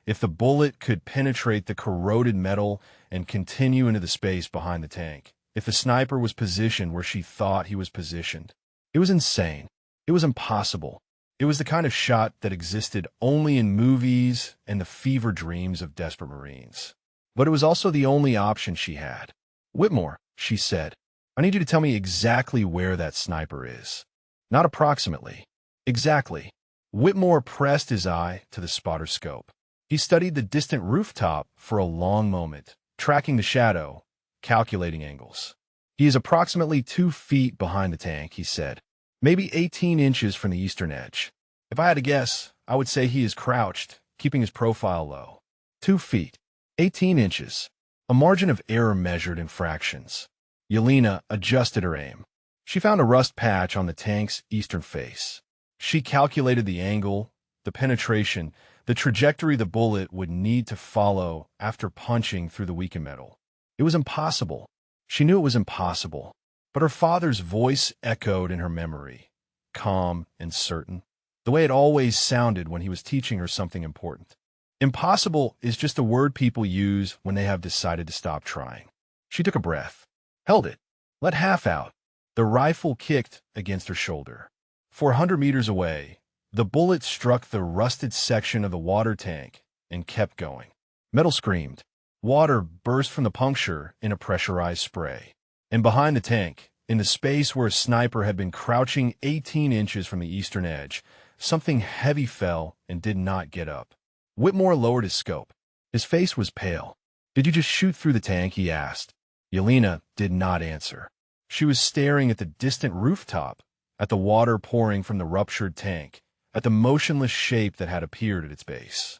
if the bullet could penetrate the corroded metal and continue into the space behind the tank, if the sniper was positioned where she thought he was positioned, it was insane. It was impossible. It was the kind of shot that existed only in movies and the fever dreams of desperate Marines. But it was also the only option she had. "Whitmore," she said, "I need you to tell me exactly where that sniper is. Not approximately. Exactly." Whitmore pressed his eye to the spotter scope. He studied the distant rooftop for a long moment, tracking the shadow, calculating angles. "He is approximately 2 feet behind the tank," he said. "Maybe 18 inches from the eastern edge. If I had to guess, I would say he is crouched, keeping his profile low. 2 feet. 18 inches. A margin of error measured in fractions." Yelena adjusted her aim. She found a rust patch on the tank's eastern face. She calculated the angle, the penetration, the trajectory the bullet would need to follow after punching through the weakened metal. It was impossible. She knew it was impossible. But her father's voice echoed in her memory, calm and certain, the way it always sounded when he was teaching her something important. Impossible is just a word people use when they have decided to stop trying. She took a breath, held it, Let half out. The rifle kicked against her shoulder. 400 meters away, the bullet struck the rusted section of the water tank and kept going. Metal screamed. Water burst from the puncture in a pressurized spray. And behind the tank, in the space where a sniper had been crouching 18 inches from the eastern edge, something heavy fell and did not get up. Whitmore lowered his scope. His face was pale. "Did you just shoot through the tank?" he asked. Yelena did not answer. She was staring at the distant rooftop, at the water pouring from the ruptured tank, at the motionless shape that had appeared at its base.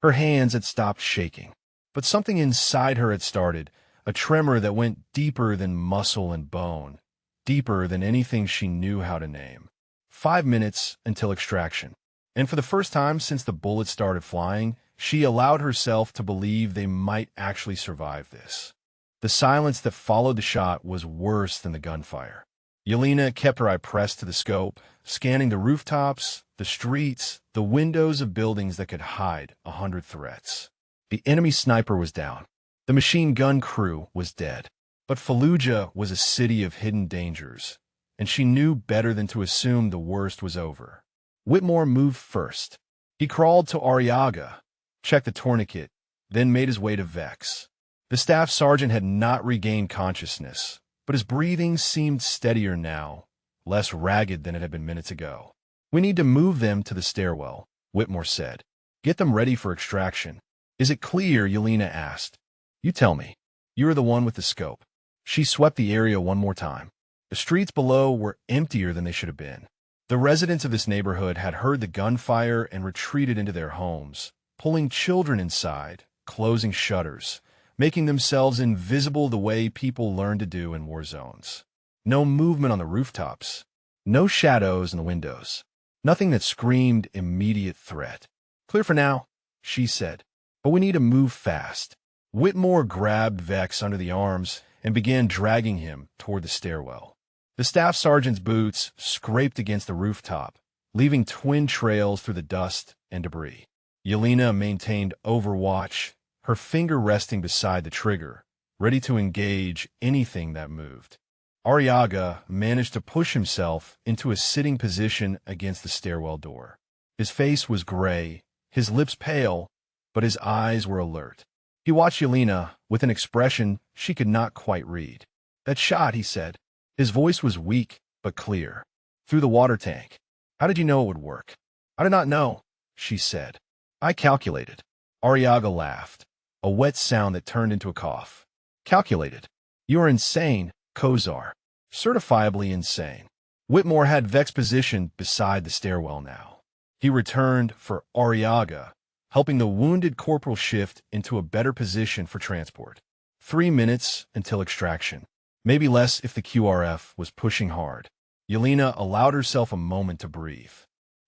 Her hands had stopped shaking, but something inside her had started, a tremor that went deeper than muscle and bone, deeper than anything she knew how to name. 5 minutes until extraction, and for the first time since the bullets started flying, she allowed herself to believe they might actually survive this. The silence that followed the shot was worse than the gunfire. Yelena kept her eye pressed to the scope, scanning the rooftops, the streets, the windows of buildings that could hide 100 threats. The enemy sniper was down. The machine gun crew was dead. But Fallujah was a city of hidden dangers, and she knew better than to assume the worst was over. Whitmore moved first. He crawled to Arriaga, checked the tourniquet, then made his way to Vex. The staff sergeant had not regained consciousness, but his breathing seemed steadier now, less ragged than it had been minutes ago. "We need to move them to the stairwell," Whitmore said. "Get them ready for extraction." "Is it clear?" Yelena asked. "You tell me. You are the one with the scope." She swept the area one more time. The streets below were emptier than they should have been. The residents of this neighborhood had heard the gunfire and retreated into their homes, pulling children inside, closing shutters, making themselves invisible the way people learn to do in war zones. No movement on the rooftops. No shadows in the windows. Nothing that screamed immediate threat. "Clear for now," she said. "But we need to move fast." Whitmore grabbed Vex under the arms and began dragging him toward the stairwell. The staff sergeant's boots scraped against the rooftop, leaving twin trails through the dust and debris. Yelena maintained overwatch, her finger resting beside the trigger, ready to engage anything that moved. Arriaga managed to push himself into a sitting position against the stairwell door. His face was gray, his lips pale, but his eyes were alert. He watched Yelena with an expression she could not quite read. "That shot," he said. His voice was weak but clear. "Through the water tank. How did you know it would work?" "I did not know," she said. "I calculated." Arriaga laughed, a wet sound that turned into a cough. "Calculated? You are insane, Kozar. Certifiably insane." Whitmore had Vex positioned beside the stairwell now. He returned for Arriaga, helping the wounded corporal shift into a better position for transport. 3 minutes until extraction. Maybe less if the QRF was pushing hard. Yelena allowed herself a moment to breathe.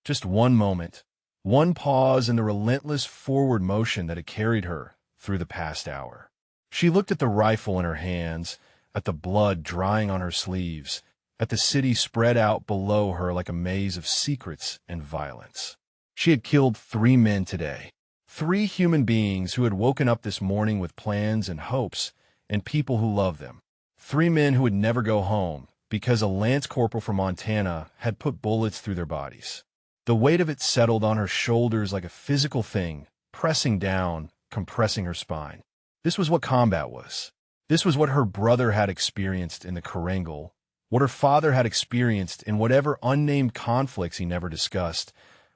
Just one moment. One pause in the relentless forward motion that had carried her through the past hour. She looked at the rifle in her hands, at the blood drying on her sleeves, at the city spread out below her like a maze of secrets and violence. She had killed 3 men today. 3 human beings who had woken up this morning with plans and hopes, and people who loved them. 3 men who would never go home because a lance corporal from Montana had put bullets through their bodies. The weight of it settled on her shoulders like a physical thing, pressing down, compressing her spine. This was what combat was. This was what her brother had experienced in the Korangal, what her father had experienced in whatever unnamed conflicts he never discussed,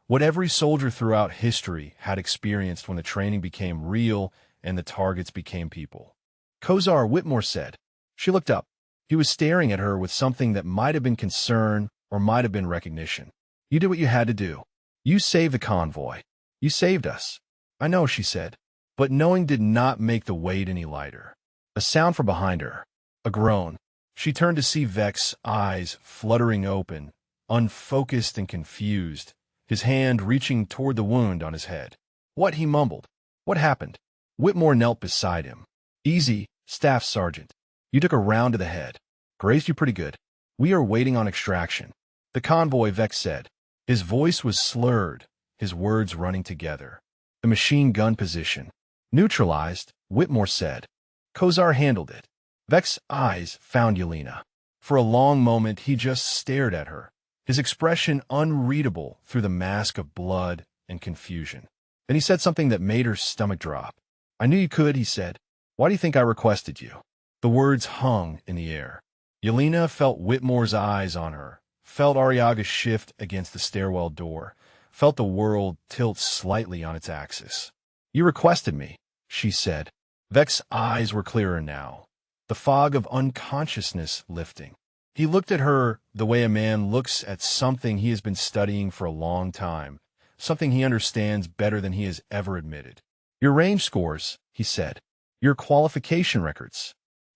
what every soldier throughout history had experienced when the training became real and the targets became people. "Kozar," Whitmore said. She looked up. He was staring at her with something that might have been concern or might have been recognition. "You did what you had to do. You saved the convoy. You saved us." "I know," she said, but knowing did not make the weight any lighter. A sound from behind her. A groan. She turned to see Vex's eyes fluttering open, unfocused and confused, his hand reaching toward the wound on his head. "What?" he mumbled. "What happened?" Whitmore knelt beside him. "Easy, Staff Sergeant. You took a round to the head. Grazed you pretty good. We are waiting on extraction." "The convoy," Vex said. His voice was slurred, his words running together. "The machine gun position." "Neutralized," Whitmore said. "Kozar handled it." Vex's eyes found Yelena. For a long moment, he just stared at her, his expression unreadable through the mask of blood and confusion. Then he said something that made her stomach drop. "I knew you could," he said. "Why do you think I requested you?" The words hung in the air. Yelena felt Whitmore's eyes on her, felt Ariaga's shift against the stairwell door, felt the world tilt slightly on its axis. "You requested me," she said. Vex's eyes were clearer now, the fog of unconsciousness lifting. He looked at her the way a man looks at something he has been studying for a long time, something he understands better than he has ever admitted. "Your range scores," he said. "Your qualification records.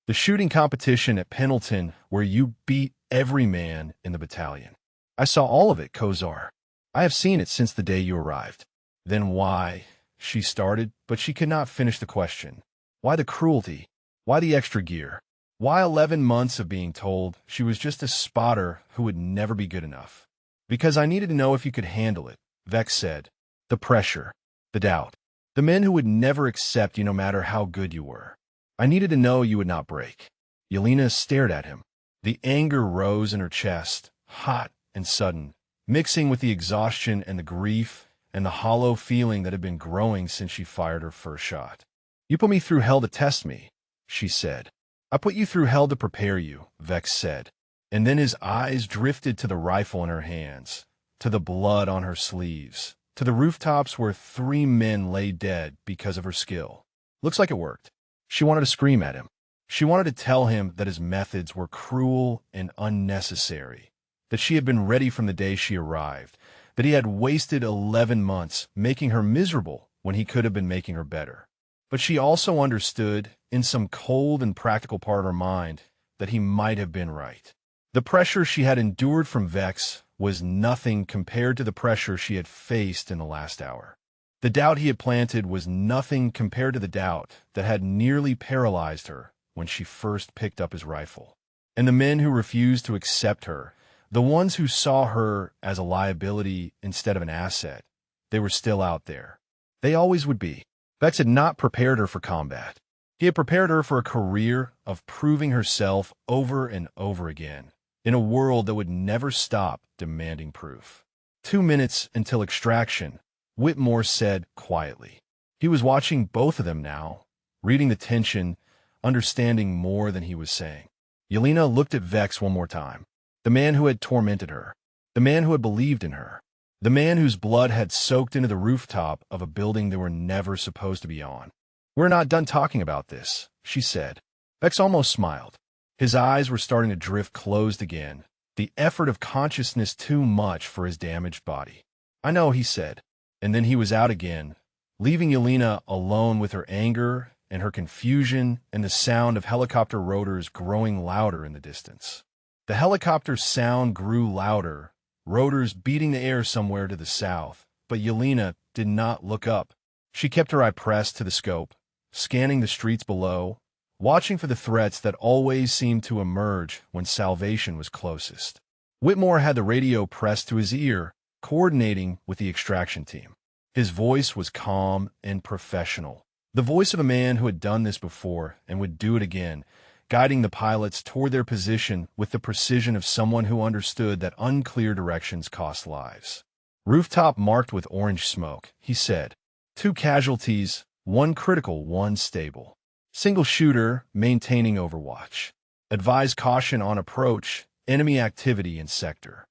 The shooting competition at Pendleton where you beat every man in the battalion. I saw all of it, Kozar. I have seen it since the day you arrived." "Then why?" she started, but she could not finish the question. Why the cruelty? Why the extra gear? Why 11 months of being told she was just a spotter who would never be good enough? "Because I needed to know if you could handle it," Vex said. "The pressure, the doubt, the men who would never accept you no matter how good you were. I needed to know you would not break." Yelena stared at him. The anger rose in her chest, hot and sudden, mixing with the exhaustion and the grief and the hollow feeling that had been growing since she fired her first shot. "You put me through hell to test me," she said. "I put you through hell to prepare you," Vex said. And then his eyes drifted to the rifle in her hands, to the blood on her sleeves, to the rooftops where 3 men lay dead because of her skill. Looks like it worked. She wanted to scream at him. She wanted to tell him that his methods were cruel and unnecessary, that she had been ready from the day she arrived, that he had wasted 11 months making her miserable when he could have been making her better. But she also understood, in some cold and practical part of her mind, that he might have been right. The pressure she had endured from Vex was nothing compared to the pressure she had faced in the last hour. The doubt he had planted was nothing compared to the doubt that had nearly paralyzed her when she first picked up his rifle. And the men who refused to accept her, the ones who saw her as a liability instead of an asset, they were still out there. They always would be. Vex had not prepared her for combat. He had prepared her for a career of proving herself over and over again, in a world that would never stop demanding proof. 2 minutes until extraction, Whitmore said quietly. He was watching both of them now, reading the tension, understanding more than he was saying. Yelena looked at Vex one more time. The man who had tormented her. The man who had believed in her. The man whose blood had soaked into the rooftop of a building they were never supposed to be on. "We're not done talking about this," she said. Vex almost smiled. His eyes were starting to drift closed again, the effort of consciousness too much for his damaged body. "I know," he said, and then he was out again, leaving Yelena alone with her anger and her confusion and the sound of helicopter rotors growing louder in the distance. The helicopter sound grew louder, rotors beating the air somewhere to the south, but Yelena did not look up. She kept her eye pressed to the scope, scanning the streets below, watching for the threats that always seemed to emerge when salvation was closest. Whitmore had the radio pressed to his ear, coordinating with the extraction team. His voice was calm and professional, the voice of a man who had done this before and would do it again, guiding the pilots toward their position with the precision of someone who understood that unclear directions cost lives. "Rooftop marked with orange smoke," he said. 2 casualties, 1 critical, 1 stable. Single shooter, maintaining overwatch. Advise caution on approach, enemy activity in sector."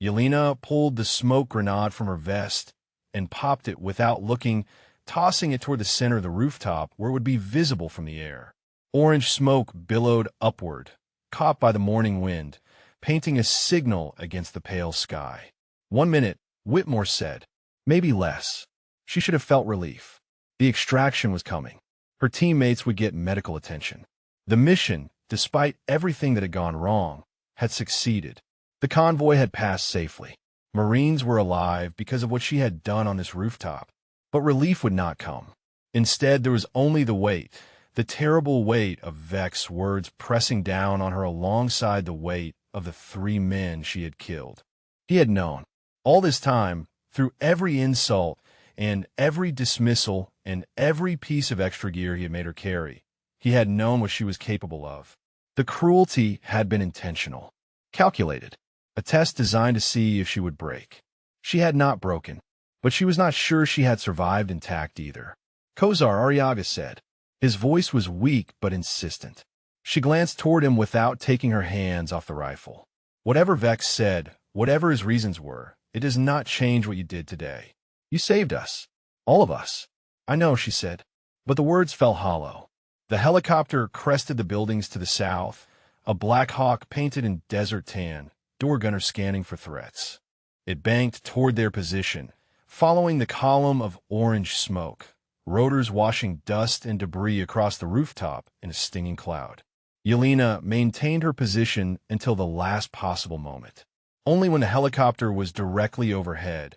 Yelena pulled the smoke grenade from her vest and popped it without looking, tossing it toward the center of the rooftop where it would be visible from the air. Orange smoke billowed upward, caught by the morning wind, painting a signal against the pale sky. 1 minute, Whitmore said. Maybe less. She should have felt relief. The extraction was coming. Her teammates would get medical attention. The mission, despite everything that had gone wrong, had succeeded. The convoy had passed safely. Marines were alive because of what she had done on this rooftop. But relief would not come. Instead, there was only the weight, the terrible weight of Vex's words pressing down on her alongside the weight of the 3 men she had killed. He had known. All this time, through every insult and every dismissal and every piece of extra gear he had made her carry, he had known what she was capable of. The cruelty had been intentional, calculated, a test designed to see if she would break. She had not broken, but she was not sure she had survived intact either. Kozar, Arriaga said. His voice was weak but insistent. She glanced toward him without taking her hands off the rifle. Whatever Vex said, whatever his reasons were, it does not change what you did today. You saved us. All of us. I know, she said. But the words fell hollow. The helicopter crested the buildings to the south, a Black Hawk painted in desert tan, door gunner scanning for threats. It banked toward their position, following the column of orange smoke, rotors washing dust and debris across the rooftop in a stinging cloud. Yelena maintained her position until the last possible moment. Only when the helicopter was directly overhead,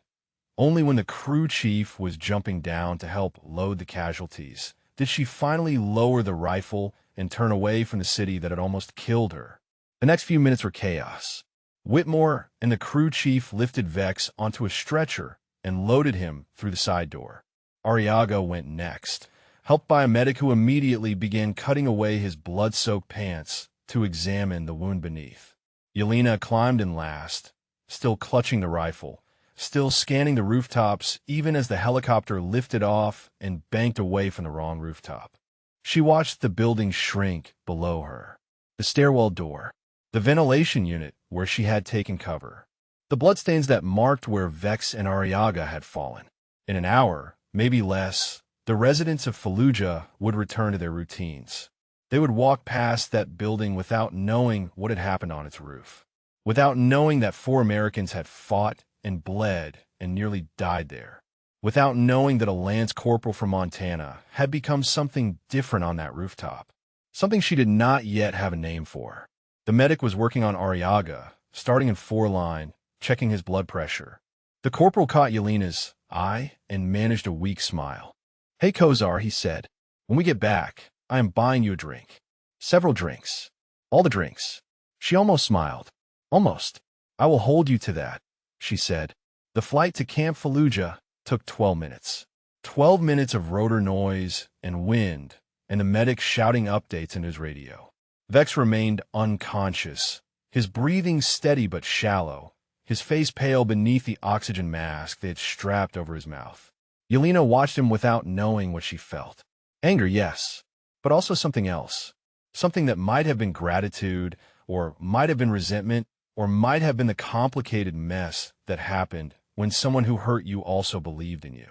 only when the crew chief was jumping down to help load the casualties, did she finally lower the rifle and turn away from the city that had almost killed her. The next few minutes were chaos. Whitmore and the crew chief lifted Vex onto a stretcher and loaded him through the side door. Arriaga went next, helped by a medic who immediately began cutting away his blood-soaked pants to examine the wound beneath. Yelena climbed in last, still clutching the rifle, still scanning the rooftops even as the helicopter lifted off and banked away from the wrong rooftop. She watched the building shrink below her. The stairwell door, the ventilation unit where she had taken cover, the bloodstains that marked where Vex and Arriaga had fallen. In an hour, maybe less, the residents of Fallujah would return to their routines. They would walk past that building without knowing what had happened on its roof, without knowing that 4 Americans had fought and bled and nearly died there, without knowing that a lance corporal from Montana had become something different on that rooftop, something she did not yet have a name for. The medic was working on Arriaga, starting in 4-line, checking his blood pressure. The corporal caught Yelena's eye and managed a weak smile. "Hey, Kozar," he said. "When we get back, I am buying you a drink. Several drinks. All the drinks." She almost smiled. "Almost. I will hold you to that," she said. The flight to Camp Fallujah took 12 minutes. 12 minutes of rotor noise and wind, and the medic shouting updates into his radio. Vex remained unconscious, his breathing steady but shallow, his face pale beneath the oxygen mask they had strapped over his mouth. Yelena watched him without knowing what she felt. Anger, yes, but also something else. Something that might have been gratitude, or might have been resentment, or might have been the complicated mess that happened when someone who hurt you also believed in you.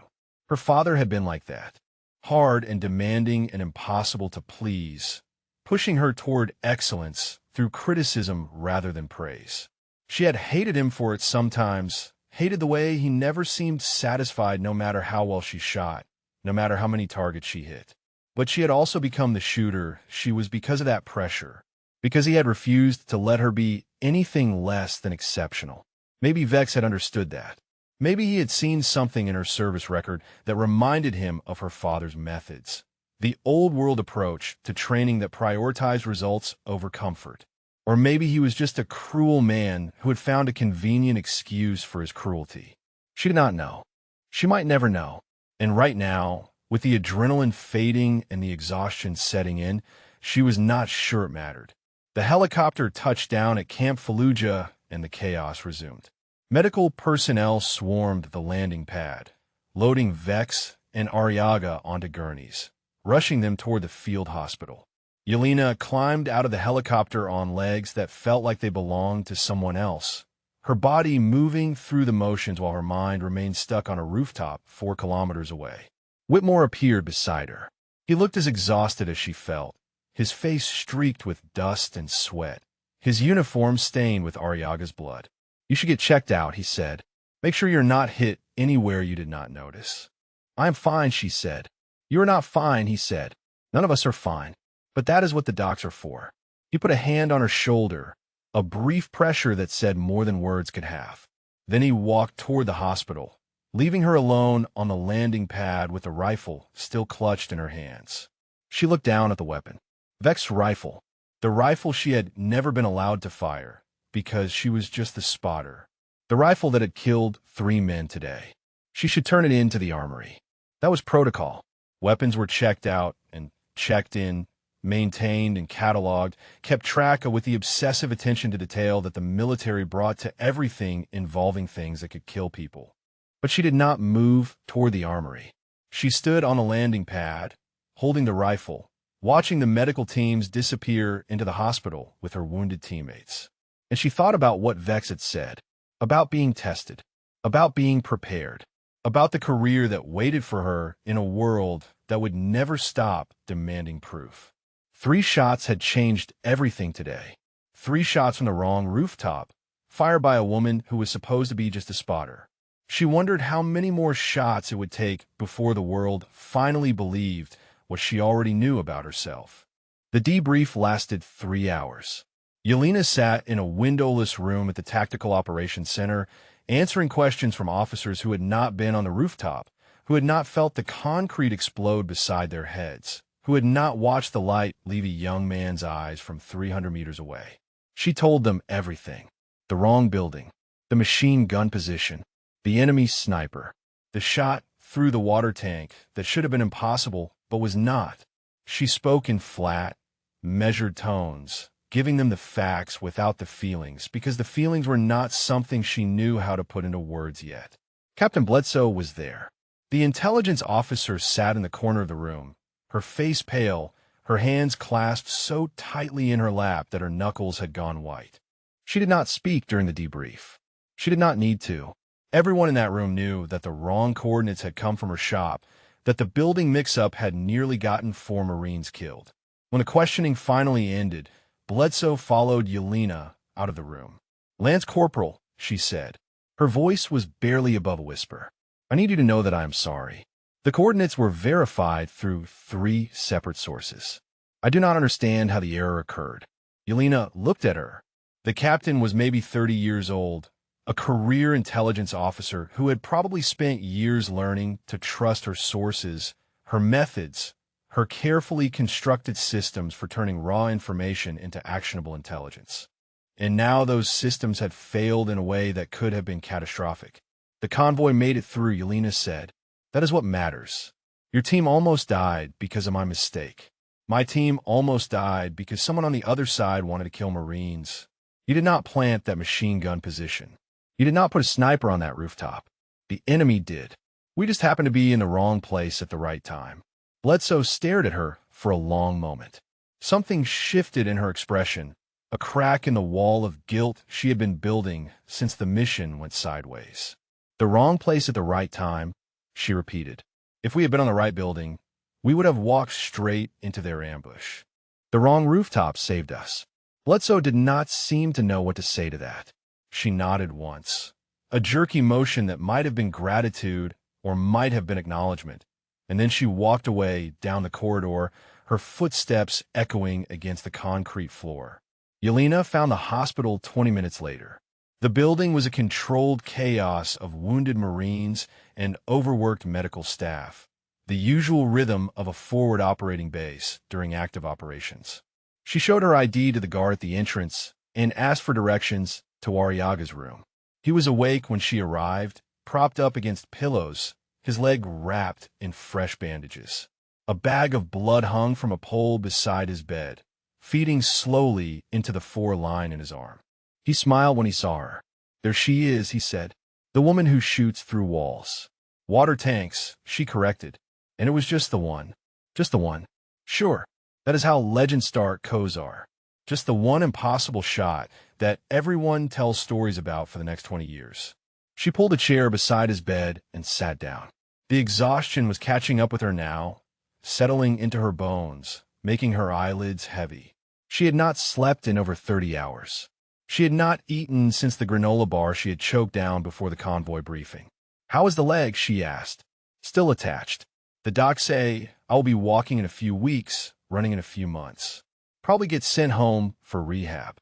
Her father had been like that, hard and demanding and impossible to please, pushing her toward excellence through criticism rather than praise. She had hated him for it sometimes, hated the way he never seemed satisfied no matter how well she shot, no matter how many targets she hit. But she had also become the shooter she was because of that pressure, because he had refused to let her be anything less than exceptional. Maybe Vex had understood that. Maybe he had seen something in her service record that reminded him of her father's methods, the old-world approach to training that prioritized results over comfort. Or maybe he was just a cruel man who had found a convenient excuse for his cruelty. She did not know. She might never know. And right now, with the adrenaline fading and the exhaustion setting in, she was not sure it mattered. The helicopter touched down at Camp Fallujah, and the chaos resumed. Medical personnel swarmed the landing pad, loading Vex and Arriaga onto gurneys, rushing them toward the field hospital. Yelena climbed out of the helicopter on legs that felt like they belonged to someone else, her body moving through the motions while her mind remained stuck on a rooftop 4 kilometers away. Whitmore appeared beside her. He looked as exhausted as she felt, his face streaked with dust and sweat, his uniform stained with Arriaga's blood. "You should get checked out," he said. "Make sure you're not hit anywhere you did not notice." "I am fine," she said. "You are not fine," he said. "None of us are fine. But that is what the docs are for." He put a hand on her shoulder, a brief pressure that said more than words could have. Then he walked toward the hospital, leaving her alone on the landing pad with the rifle still clutched in her hands. She looked down at the weapon. Vex's rifle, the rifle she had never been allowed to fire, because she was just the spotter. The rifle that had killed 3 men today. She should turn it into the armory. That was protocol. Weapons were checked out and checked in, maintained and cataloged, kept track of with the obsessive attention to detail that the military brought to everything involving things that could kill people. But she did not move toward the armory. She stood on the landing pad, holding the rifle, watching the medical teams disappear into the hospital with her wounded teammates. And she thought about what Vex had said, about being tested, about being prepared, about the career that waited for her in a world that would never stop demanding proof. 3 shots had changed everything today. 3 shots from the wrong rooftop, fired by a woman who was supposed to be just a spotter. She wondered how many more shots it would take before the world finally believed what she already knew about herself. The debrief lasted 3 hours. Yelena sat in a windowless room at the Tactical Operations Center, answering questions from officers who had not been on the rooftop, who had not felt the concrete explode beside their heads, who had not watched the light leave a young man's eyes from 300 meters away. She told them everything. The wrong building, the machine gun position, the enemy sniper, the shot through the water tank that should have been impossible but was not. She spoke in flat, measured tones, giving them the facts without the feelings, because the feelings were not something she knew how to put into words yet. Captain Bledsoe was there. The intelligence officer sat in the corner of the room, her face pale, her hands clasped so tightly in her lap that her knuckles had gone white. She did not speak during the debrief. She did not need to. Everyone in that room knew that the wrong coordinates had come from her shop, that the building mix-up had nearly gotten 4 Marines killed. When the questioning finally ended, Bledsoe followed Yelena out of the room. "Lance Corporal," she said. Her voice was barely above a whisper. "I need you to know that I am sorry. The coordinates were verified through 3 separate sources. I do not understand how the error occurred." Yelena looked at her. The captain was maybe 30 years old, a career intelligence officer who had probably spent years learning to trust her sources, her methods, her carefully constructed systems for turning raw information into actionable intelligence. And now those systems had failed in a way that could have been catastrophic. "The convoy made it through," Yelena said. "That is what matters. Your team almost died because of my mistake. My team almost died because someone on the other side wanted to kill Marines. You did not plant that machine gun position. You did not put a sniper on that rooftop. The enemy did. We just happened to be in the wrong place at the right time." Bledsoe stared at her for a long moment. Something shifted in her expression, a crack in the wall of guilt she had been building since the mission went sideways. "The wrong place at the right time," she repeated. "If we had been on the right building, we would have walked straight into their ambush. The wrong rooftop saved us." Bledsoe did not seem to know what to say to that. She nodded once, a jerky motion that might have been gratitude or might have been acknowledgement, and then she walked away down the corridor, her footsteps echoing against the concrete floor. Yelena found the hospital 20 minutes later. The building was a controlled chaos of wounded Marines and overworked medical staff, the usual rhythm of a forward operating base during active operations. She showed her ID to the guard at the entrance and asked for directions to Arriaga's room. He was awake when she arrived, propped up against pillows, his leg wrapped in fresh bandages. A bag of blood hung from a pole beside his bed, feeding slowly into the 4 line in his arm. He smiled when he saw her. "There she is," he said. "The woman who shoots through walls." "Water tanks," she corrected. "And it was just the one." "Just the one." "Sure. That is how legend start Co's are. Just the one impossible shot that everyone tells stories about for the next 20 years. She pulled a chair beside his bed and sat down. The exhaustion was catching up with her now, settling into her bones, making her eyelids heavy. She had not slept in over 30 hours. She had not eaten since the granola bar she had choked down before the convoy briefing. "How is the leg?" she asked. "Still attached. The docs say I will be walking in a few weeks, running in a few months. Probably get sent home for rehab."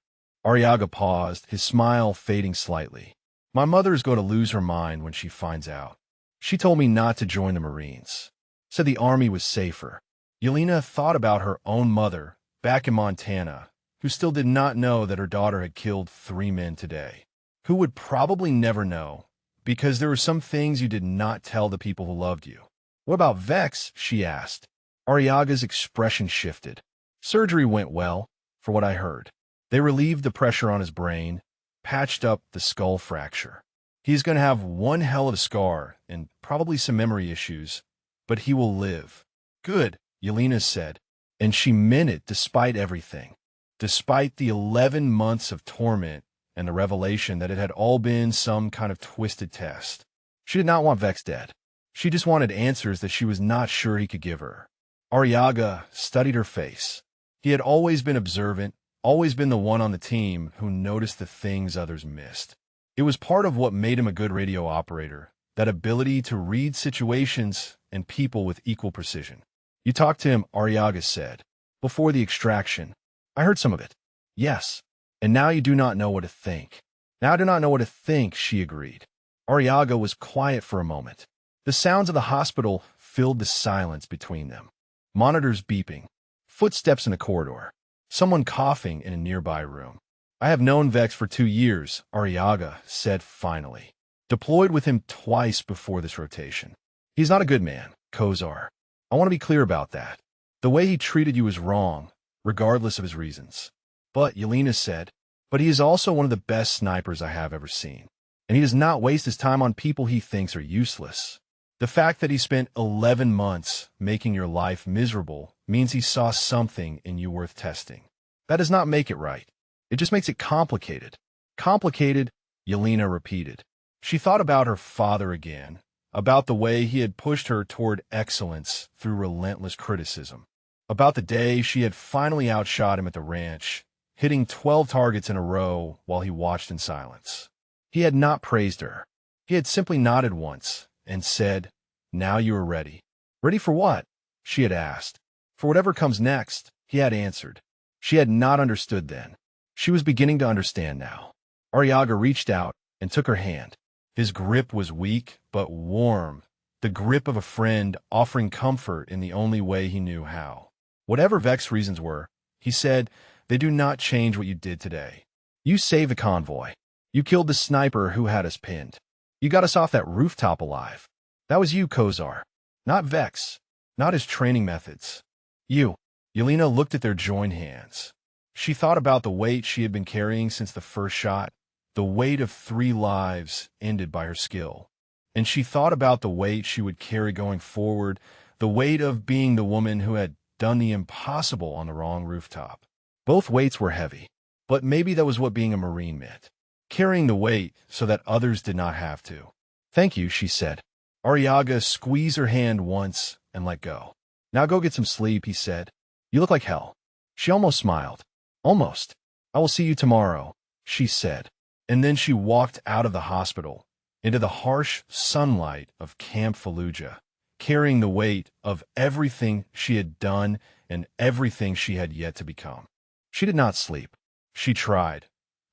Arriaga paused, his smile fading slightly. "My mother is going to lose her mind when she finds out. She told me not to join the Marines. Said the Army was safer." Yelena thought about her own mother, back in Montana, who still did not know that her daughter had killed 3 men today. Who would probably never know, because there were some things you did not tell the people who loved you. "What about Vex?" she asked. Arriaga's expression shifted. Surgery went well, for what I heard. They relieved the pressure on his brain, patched up the skull fracture. He's going to have one hell of a scar and probably some memory issues, but he will live. Good, Yelena said, and she meant it despite everything. Despite the 11 months of torment and the revelation that it had all been some kind of twisted test. She did not want Vex dead. She just wanted answers that she was not sure he could give her. Arriaga studied her face. He had always been observant, always been the one on the team who noticed the things others missed. It was part of what made him a good radio operator, that ability to read situations and people with equal precision. You talked to him, Arriaga said. Before the extraction. I heard some of it. Yes. And now you do not know what to think. Now I do not know what to think, she agreed. Arriaga was quiet for a moment. The sounds of the hospital filled the silence between them. Monitors beeping. Footsteps in the corridor. Someone coughing in a nearby room. I have known Vex for 2 years, Arriaga said finally. Deployed with him twice before this rotation. He's not a good man, Kozar. I want to be clear about that. The way he treated you is wrong, regardless of his reasons. But, Yelena said, but he is also one of the best snipers I have ever seen. And he does not waste his time on people he thinks are useless. The fact that he spent 11 months making your life miserable means he saw something in you worth testing. That does not make it right. It just makes it complicated. Complicated, Yelena repeated. She thought about her father again, about the way he had pushed her toward excellence through relentless criticism, about the day she had finally outshot him at the ranch, hitting 12 targets in a row while he watched in silence. He had not praised her. He had simply nodded once and said, "Now you are ready." Ready for what? She had asked. For whatever comes next, he had answered. She had not understood then. She was beginning to understand now. Arriaga reached out and took her hand. His grip was weak but warm, the grip of a friend offering comfort in the only way he knew how. Whatever Vex's reasons were, he said, they do not change what you did today. You saved the convoy. You killed the sniper who had us pinned. You got us off that rooftop alive. That was you, Kozar. Not Vex. Not his training methods. You. Yelena looked at their joined hands. She thought about the weight she had been carrying since the first shot, the weight of 3 lives ended by her skill. And she thought about the weight she would carry going forward, the weight of being the woman who had done the impossible on the wrong rooftop. Both weights were heavy, but maybe that was what being a Marine meant. Carrying the weight so that others did not have to. Thank you, she said. Arriaga squeezed her hand once and let go. Now go get some sleep, he said. You look like hell. She almost smiled. Almost. I will see you tomorrow, she said. And then she walked out of the hospital, into the harsh sunlight of Camp Fallujah, carrying the weight of everything she had done and everything she had yet to become. She did not sleep. She tried,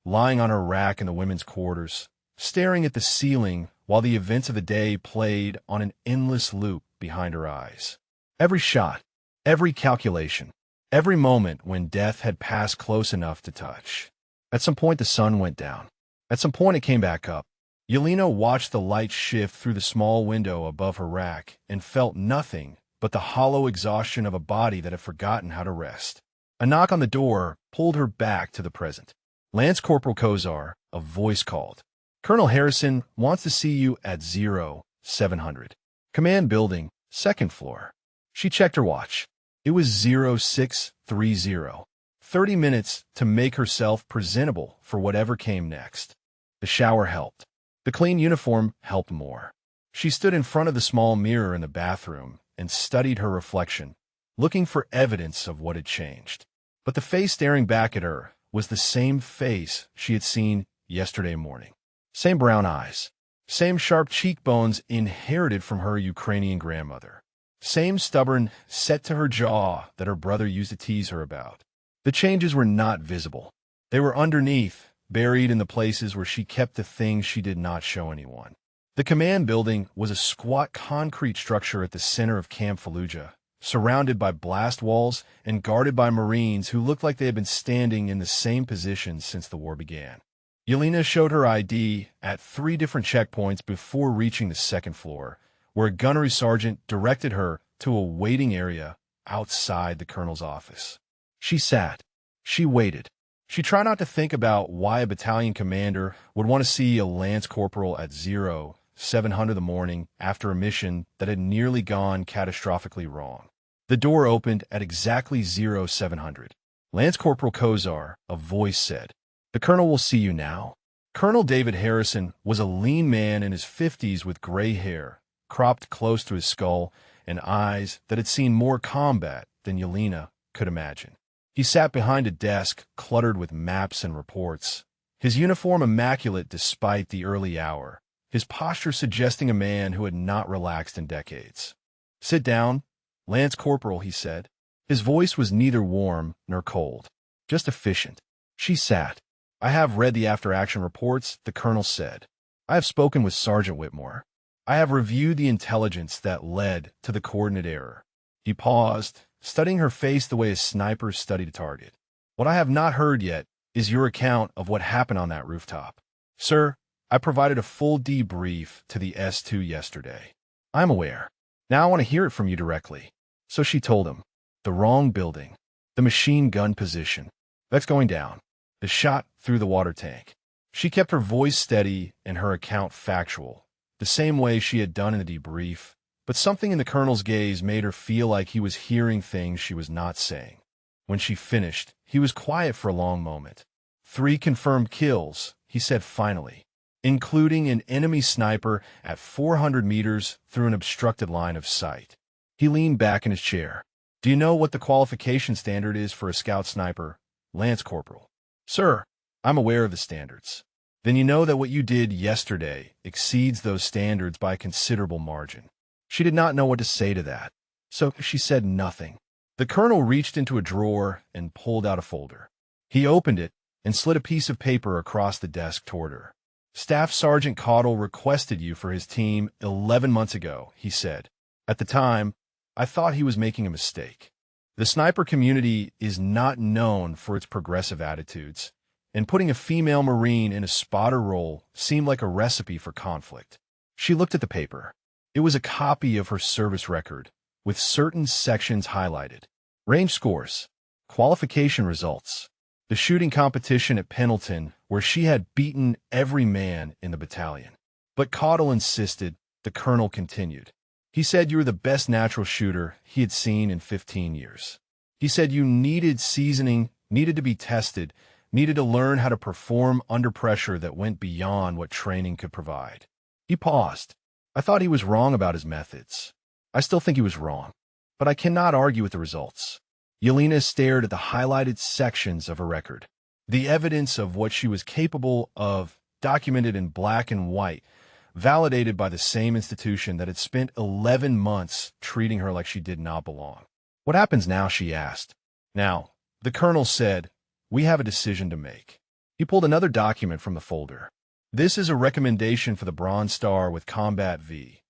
lying on her rack in the women's quarters, staring at the ceiling while the events of the day played on an endless loop behind her eyes. Every shot, every calculation, every moment when death had passed close enough to touch. At some point the sun went down. At some point it came back up. Yelena watched the light shift through the small window above her rack and felt nothing but the hollow exhaustion of a body that had forgotten how to rest. A knock on the door pulled her back to the present. Lance Corporal Kozar, a voice called. Colonel Harrison wants to see you at 0700. Command building, 2nd floor. She checked her watch. It was 0630. 30 minutes to make herself presentable for whatever came next. The shower helped. The clean uniform helped more. She stood in front of the small mirror in the bathroom and studied her reflection, looking for evidence of what had changed. But the face staring back at her was the same face she had seen yesterday morning. Same brown eyes. Same sharp cheekbones inherited from her Ukrainian grandmother. Same stubborn, set to her jaw that her brother used to tease her about. The changes were not visible. They were underneath, buried in the places where she kept the things she did not show anyone. The command building was a squat concrete structure at the center of Camp Fallujah, surrounded by blast walls and guarded by Marines who looked like they had been standing in the same position since the war began. Yelena showed her ID at 3 different checkpoints before reaching the 2nd floor, where a gunnery sergeant directed her to a waiting area outside the colonel's office. She sat. She waited. She tried not to think about why a battalion commander would want to see a lance corporal at 0700 in the morning after a mission that had nearly gone catastrophically wrong. The door opened at exactly 0700. Lance Corporal Kozar, a voice said, "The colonel will see you now." Colonel David Harrison was a lean man in his 50s with gray hair, cropped close to his skull, and eyes that had seen more combat than Yelena could imagine. He sat behind a desk cluttered with maps and reports, his uniform immaculate despite the early hour, his posture suggesting a man who had not relaxed in decades. "Sit down, Lance Corporal," he said. His voice was neither warm nor cold, just efficient. She sat. "I have read the after-action reports," the colonel said. "I have spoken with Sergeant Whitmore. I have reviewed the intelligence that led to the coordinate error." He paused, studying her face the way a sniper studied a target. "What I have not heard yet is your account of what happened on that rooftop." "Sir, I provided a full debrief to the S2 yesterday." "I'm aware. Now I want to hear it from you directly." So she told him. The wrong building. The machine gun position. That's going down. The shot through the water tank. She kept her voice steady and her account factual, the same way she had done in the debrief, but something in the colonel's gaze made her feel like he was hearing things she was not saying. When she finished, he was quiet for a long moment. 3 confirmed kills, he said finally, including an enemy sniper at 400 meters through an obstructed line of sight. He leaned back in his chair. "Do you know what the qualification standard is for a scout sniper, Lance Corporal?" "Sir, I'm aware of the standards." "Then you know that what you did yesterday exceeds those standards by a considerable margin." She did not know what to say to that, so she said nothing. The colonel reached into a drawer and pulled out a folder. He opened it and slid a piece of paper across the desk toward her. "Staff Sergeant Caudle requested you for his team 11 months ago," he said. "At the time, I thought he was making a mistake. The sniper community is not known for its progressive attitudes, and putting a female Marine in a spotter role seemed like a recipe for conflict." She looked at the paper. It was a copy of her service record, with certain sections highlighted. Range scores, qualification results, the shooting competition at Pendleton, where she had beaten every man in the battalion. But Caudle insisted. The colonel continued. "He said you were the best natural shooter he had seen in 15 years. He said you needed seasoning, needed to be tested, needed to learn how to perform under pressure that went beyond what training could provide." He paused. "I thought he was wrong about his methods. I still think he was wrong, but I cannot argue with the results." Yelena stared at the highlighted sections of her record. The evidence of what she was capable of, documented in black and white, validated by the same institution that had spent 11 months treating her like she did not belong. "What happens now?" she asked. "Now," the colonel said, "we have a decision to make." He pulled another document from the folder. "This is a recommendation for the Bronze Star with Combat V.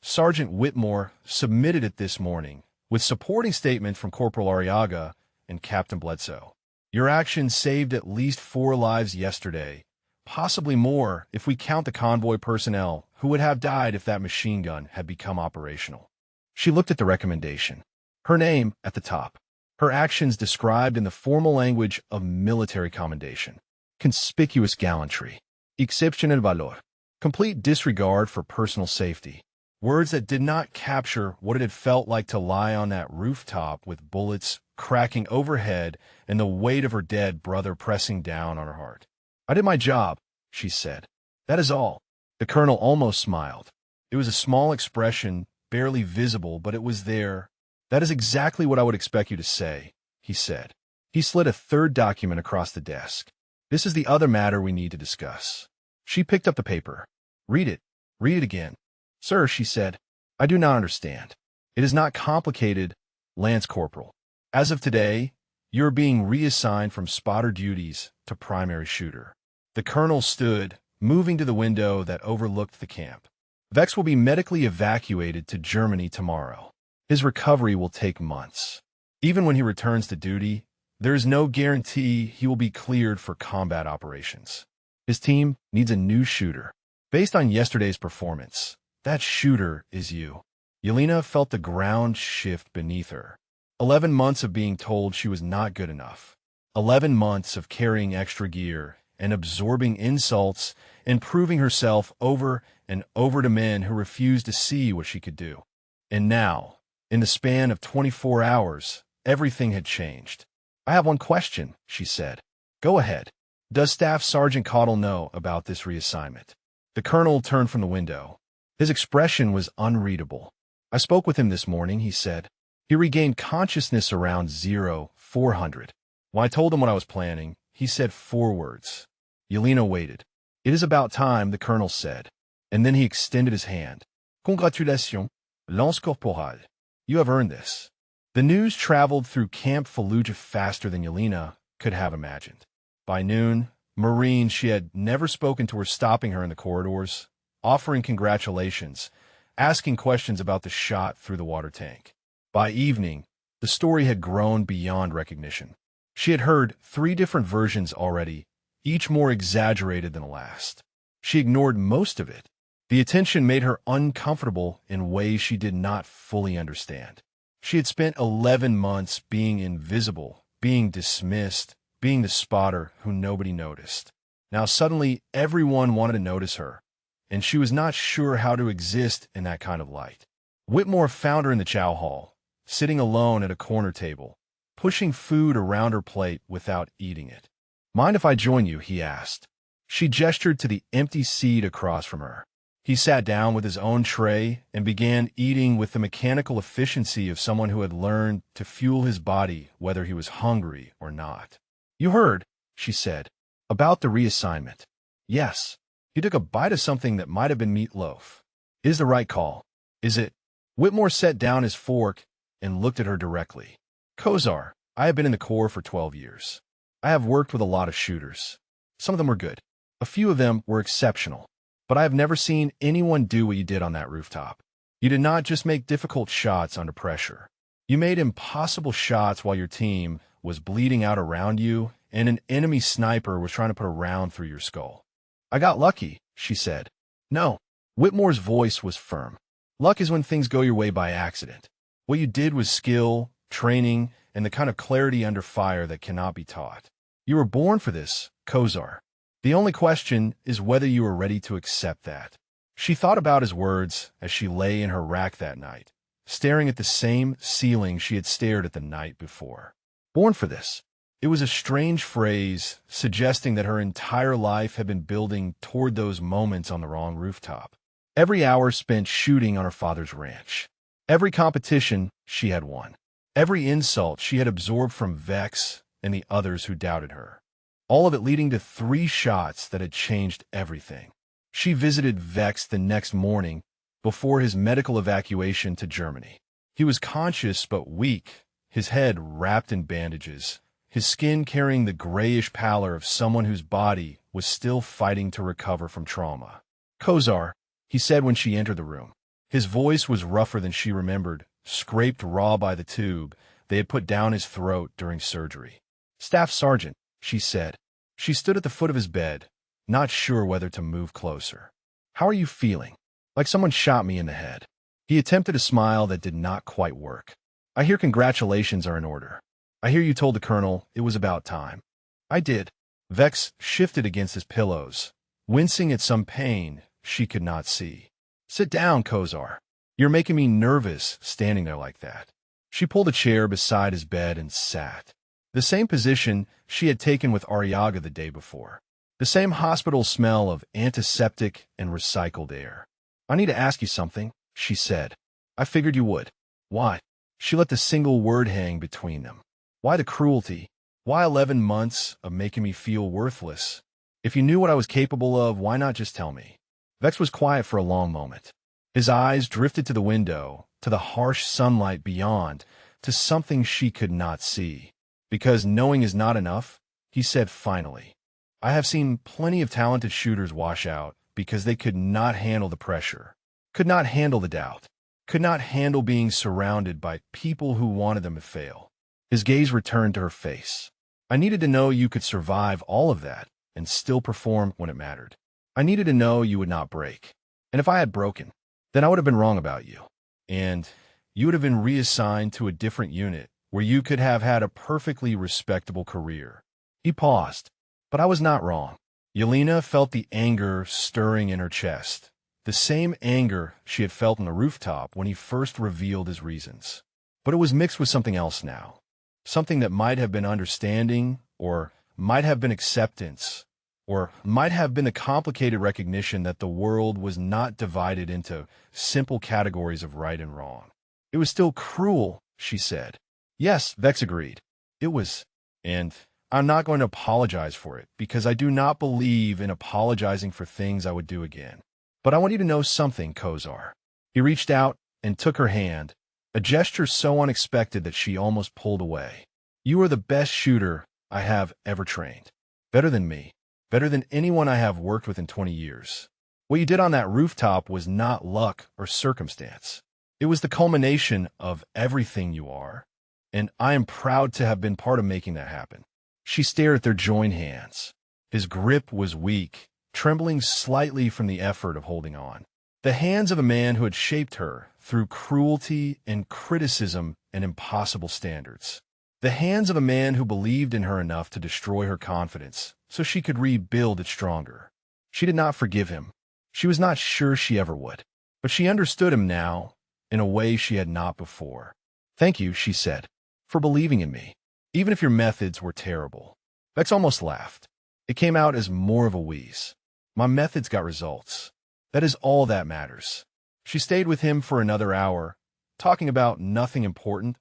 Sergeant Whitmore submitted it this morning, with supporting statement from Corporal Arriaga and Captain Bledsoe. Your actions saved at least 4 lives yesterday, possibly more if we count the convoy personnel who would have died if that machine gun had become operational." She looked at the recommendation. Her name at the top. Her actions described in the formal language of military commendation. Conspicuous gallantry. Exceptional valor. Complete disregard for personal safety. Words that did not capture what it had felt like to lie on that rooftop with bullets cracking overhead and the weight of her dead brother pressing down on her heart. "I did my job," she said. "That is all." The colonel almost smiled. It was a small expression, barely visible, but it was there. "That is exactly what I would expect you to say," he said. He slid a third document across the desk. "This is the other matter we need to discuss." She picked up the paper. "Read it. Read it again." "Sir," she said, "I do not understand. It is not complicated, Lance Corporal. As of today, you are being reassigned from spotter duties to primary shooter." The colonel stood, moving to the window that overlooked the camp. "Vex will be medically evacuated to Germany tomorrow. His recovery will take months. Even when he returns to duty, there is no guarantee he will be cleared for combat operations. His team needs a new shooter. Based on yesterday's performance, that shooter is you." Yelena felt the ground shift beneath her. 11 months of being told she was not good enough. 11 months of carrying extra gear and absorbing insults and proving herself over and over to men who refused to see what she could do. And now, in the span of 24 hours, everything had changed. "I have one question," she said. "Go ahead. Does Staff Sergeant Caudle know about this reassignment?" The colonel turned from the window. His expression was unreadable. "I spoke with him this morning," he said. "He regained consciousness around 0400. When I told him what I was planning, he said 4 words. Yelena waited. "It is about time," the colonel said, and then he extended his hand. "Congratulations, Lance Corporal. You have earned this." The news traveled through Camp Fallujah faster than Yelena could have imagined. By noon, Marines she had never spoken to were stopping her in the corridors, offering congratulations, asking questions about the shot through the water tank. By evening, the story had grown beyond recognition. She had heard 3 different versions already, each more exaggerated than the last. She ignored most of it. The attention made her uncomfortable in ways she did not fully understand. She had spent 11 months being invisible, being dismissed, being the spotter who nobody noticed. Now suddenly everyone wanted to notice her, and she was not sure how to exist in that kind of light. Whitmore found her in the chow hall, sitting alone at a corner table, pushing food around her plate without eating it. "Mind if I join you?" he asked. She gestured to the empty seat across from her. He sat down with his own tray and began eating with the mechanical efficiency of someone who had learned to fuel his body whether he was hungry or not. "You heard," she said, "about the reassignment." "Yes." He took a bite of something that might have been meatloaf. "Is the right call? Is it?" Whitmore set down his fork and looked at her directly. "Kozar, I have been in the Corps for 12 years. I have worked with a lot of shooters. Some of them were good. A few of them were exceptional. But I have never seen anyone do what you did on that rooftop. You did not just make difficult shots under pressure. You made impossible shots while your team was bleeding out around you and an enemy sniper was trying to put a round through your skull." "I got lucky," she said. "No." Whitmore's voice was firm. "Luck is when things go your way by accident. What you did was skill, training, and the kind of clarity under fire that cannot be taught. You were born for this, Kozar. The only question is whether you are ready to accept that." She thought about his words as she lay in her rack that night, staring at the same ceiling she had stared at the night before. Born for this. It was a strange phrase, suggesting that her entire life had been building toward those moments on the wrong rooftop. Every hour spent shooting on her father's ranch. Every competition she had won. Every insult she had absorbed from Vex and the others who doubted her. All of it leading to 3 shots that had changed everything. She visited Vex the next morning before his medical evacuation to Germany. He was conscious but weak, his head wrapped in bandages, his skin carrying the grayish pallor of someone whose body was still fighting to recover from trauma. "Kozar," he said when she entered the room. His voice was rougher than she remembered, scraped raw by the tube they had put down his throat during surgery. "Staff Sergeant," she said. She stood at the foot of his bed, not sure whether to move closer. "How are you feeling?" "Like someone shot me in the head." He attempted a smile that did not quite work. "I hear congratulations are in order. I hear you told the colonel it was about time." "I did." Vex shifted against his pillows, wincing at some pain she could not see. "Sit down, Kozar. You're making me nervous standing there like that." She pulled a chair beside his bed and sat. The same position she had taken with Ariaga the day before. The same hospital smell of antiseptic and recycled air. "I need to ask you something," she said. "I figured you would." "Why?" She let the single word hang between them. "Why the cruelty? Why 11 months of making me feel worthless? If you knew what I was capable of, why not just tell me?" Vex was quiet for a long moment. His eyes drifted to the window, to the harsh sunlight beyond, to something she could not see. "Because knowing is not enough," he said finally. "I have seen plenty of talented shooters wash out because they could not handle the pressure, could not handle the doubt, could not handle being surrounded by people who wanted them to fail." His gaze returned to her face. "I needed to know you could survive all of that and still perform when it mattered. I needed to know you would not break. And if I had broken, then I would have been wrong about you. And you would have been reassigned to a different unit where you could have had a perfectly respectable career. He paused, but I was not wrong. Yelena felt the anger stirring in her chest, the same anger she had felt on the rooftop when he first revealed his reasons. But it was mixed with something else now, something that might have been understanding, or might have been acceptance, or might have been a complicated recognition that the world was not divided into simple categories of right and wrong. It was still cruel, she said. Yes, Vex agreed. It was, and I'm not going to apologize for it, because I do not believe in apologizing for things I would do again. But I want you to know something, Kozar. He reached out and took her hand, a gesture so unexpected that she almost pulled away. You are the best shooter I have ever trained. Better than me. Better than anyone I have worked with in 20 years. What you did on that rooftop was not luck or circumstance. It was the culmination of everything you are, and I am proud to have been part of making that happen. She stared at their joined hands. His grip was weak, trembling slightly from the effort of holding on. The hands of a man who had shaped her through cruelty and criticism and impossible standards. The hands of a man who believed in her enough to destroy her confidence so she could rebuild it stronger. She did not forgive him. She was not sure she ever would. But she understood him now in a way she had not before. Thank you, she said, for believing in me, even if your methods were terrible. Vex almost laughed. It came out as more of a wheeze. My methods got results. That is all that matters. She stayed with him for another hour, talking about nothing important,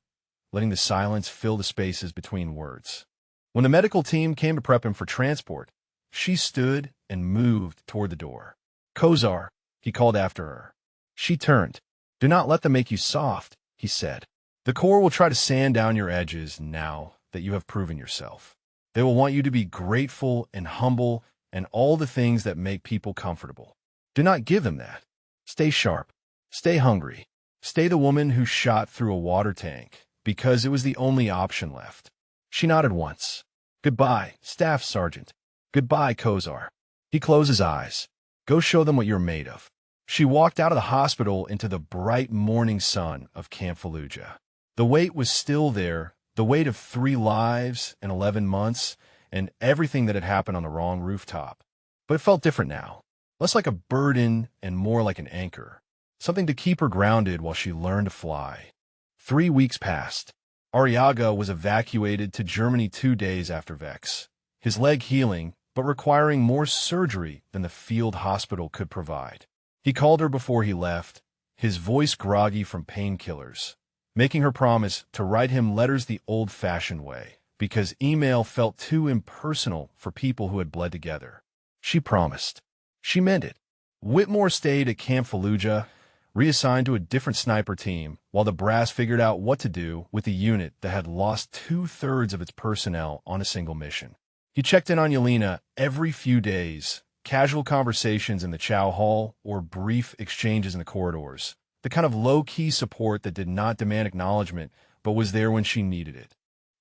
letting the silence fill the spaces between words. When the medical team came to prep him for transport, she stood and moved toward the door. Kozar, he called after her. She turned. Do not let them make you soft, he said. The Corps will try to sand down your edges now that you have proven yourself. They will want you to be grateful and humble and all the things that make people comfortable. Do not give them that. Stay sharp. Stay hungry. Stay the woman who shot through a water tank, because it was the only option left. She nodded once. Goodbye, Staff Sergeant. Goodbye, Kozar. He closed his eyes. Go show them what you're made of. She walked out of the hospital into the bright morning sun of Camp Fallujah. The weight was still there, the weight of 3 lives and 11 months, and everything that had happened on the wrong rooftop. But it felt different now. Less like a burden and more like an anchor. Something to keep her grounded while she learned to fly. 3 weeks passed. Arriaga was evacuated to Germany 2 days after Vex. His leg healing, but requiring more surgery than the field hospital could provide. He called her before he left, his voice groggy from painkillers, making her promise to write him letters the old-fashioned way, because email felt too impersonal for people who had bled together. She promised. She meant it. Whitmore stayed at Camp Fallujah, reassigned to a different sniper team, while the brass figured out what to do with a unit that had lost 2/3 of its personnel on a single mission. He checked in on Yelena every few days, casual conversations in the chow hall or brief exchanges in the corridors, the kind of low-key support that did not demand acknowledgement but was there when she needed it.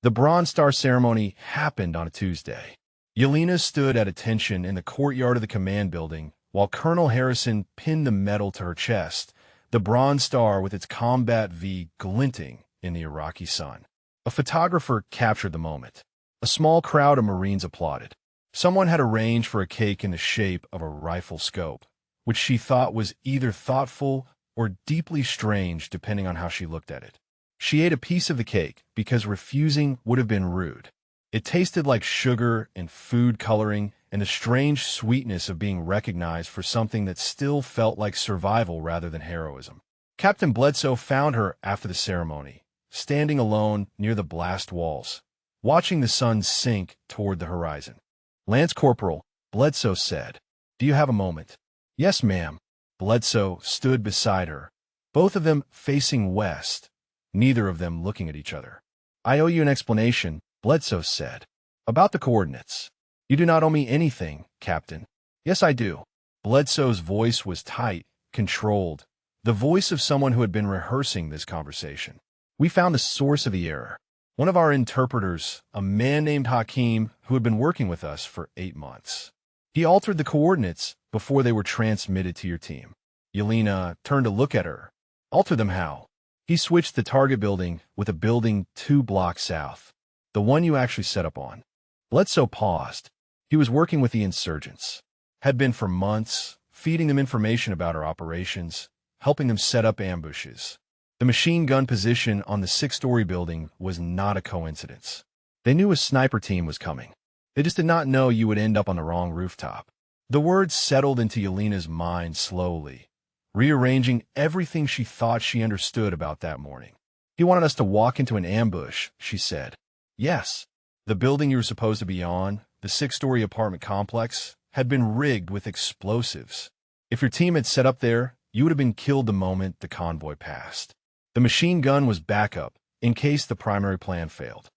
The Bronze Star ceremony happened on a Tuesday. Yelena stood at attention in the courtyard of the command building while Colonel Harrison pinned the medal to her chest, the Bronze Star with its combat V glinting in the Iraqi sun. A photographer captured the moment. A small crowd of Marines applauded. Someone had arranged for a cake in the shape of a rifle scope, which she thought was either thoughtful or deeply strange depending on how she looked at it. She ate a piece of the cake because refusing would have been rude. It tasted like sugar and food coloring and the strange sweetness of being recognized for something that still felt like survival rather than heroism. Captain Bledsoe found her after the ceremony, standing alone near the blast walls, watching the sun sink toward the horizon. Lance Corporal, Bledsoe said, "Do you have a moment?" "Yes, ma'am." Bledsoe stood beside her, both of them facing west, neither of them looking at each other. "I owe you an explanation," Bledsoe said. "About the coordinates." "You do not owe me anything, Captain." "Yes, I do." Bledsoe's voice was tight, controlled, the voice of someone who had been rehearsing this conversation. "We found the source of the error. One of our interpreters, a man named Hakim, who had been working with us for 8 months. He altered the coordinates before they were transmitted to your team." Yelena turned to look at her. "Alter them how?" He switched the target building with a building 2 blocks south, the one you actually set up on. Bledsoe paused. He was working with the insurgents. Had been for months, feeding them information about our operations, helping them set up ambushes. The machine gun position on the 6-story building was not a coincidence. They knew a sniper team was coming. They just did not know you would end up on the wrong rooftop. The words settled into Yelena's mind slowly, rearranging everything she thought she understood about that morning. He wanted us to walk into an ambush, she said. Yes. The building you were supposed to be on, the 6-story apartment complex, had been rigged with explosives. If your team had set up there, you would have been killed the moment the convoy passed. The machine gun was backup, in case the primary plan failed.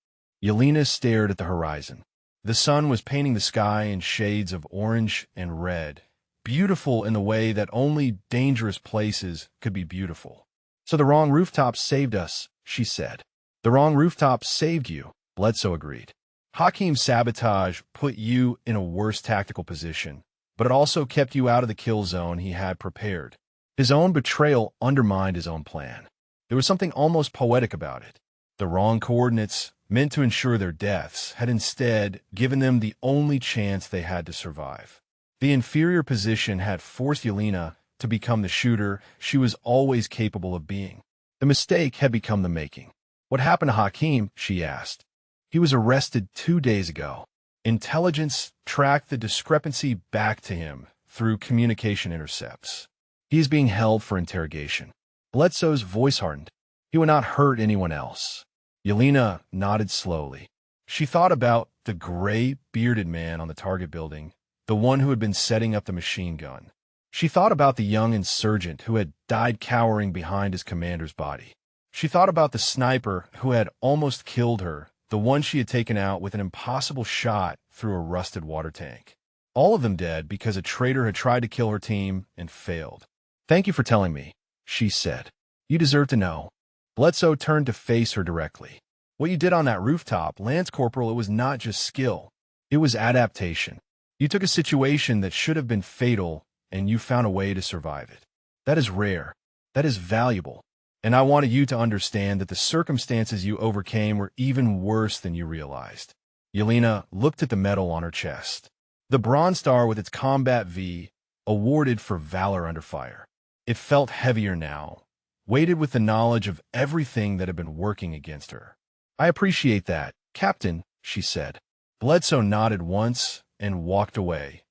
Yelena stared at the horizon. The sun was painting the sky in shades of orange and red, beautiful in the way that only dangerous places could be beautiful. So the wrong rooftop saved us, she said. The wrong rooftop saved you, Bledsoe agreed. Hakeem's sabotage put you in a worse tactical position, but it also kept you out of the kill zone he had prepared. His own betrayal undermined his own plan. There was something almost poetic about it. The wrong coordinates, meant to ensure their deaths, had instead given them the only chance they had to survive. The inferior position had forced Yelena to become the shooter she was always capable of being. The mistake had become the making. What happened to Hakeem? She asked. He was arrested 2 days ago. Intelligence tracked the discrepancy back to him through communication intercepts. He is being held for interrogation. Bledsoe's voice hardened. He would not hurt anyone else. Yelena nodded slowly. She thought about the gray, bearded man on the target building, the one who had been setting up the machine gun. She thought about the young insurgent who had died cowering behind his commander's body. She thought about the sniper who had almost killed her, the one she had taken out with an impossible shot through a rusted water tank. All of them dead because a traitor had tried to kill her team and failed. Thank you for telling me, she said. You deserve to know. Bledsoe turned to face her directly. What you did on that rooftop, Lance Corporal, it was not just skill. It was adaptation. You took a situation that should have been fatal, and you found a way to survive it. That is rare. That is valuable. And I wanted you to understand that the circumstances you overcame were even worse than you realized. Yelena looked at the medal on her chest. The Bronze Star with its Combat V, awarded for valor under fire. It felt heavier now, weighted with the knowledge of everything that had been working against her. I appreciate that, Captain, she said. Bledsoe nodded once and walked away,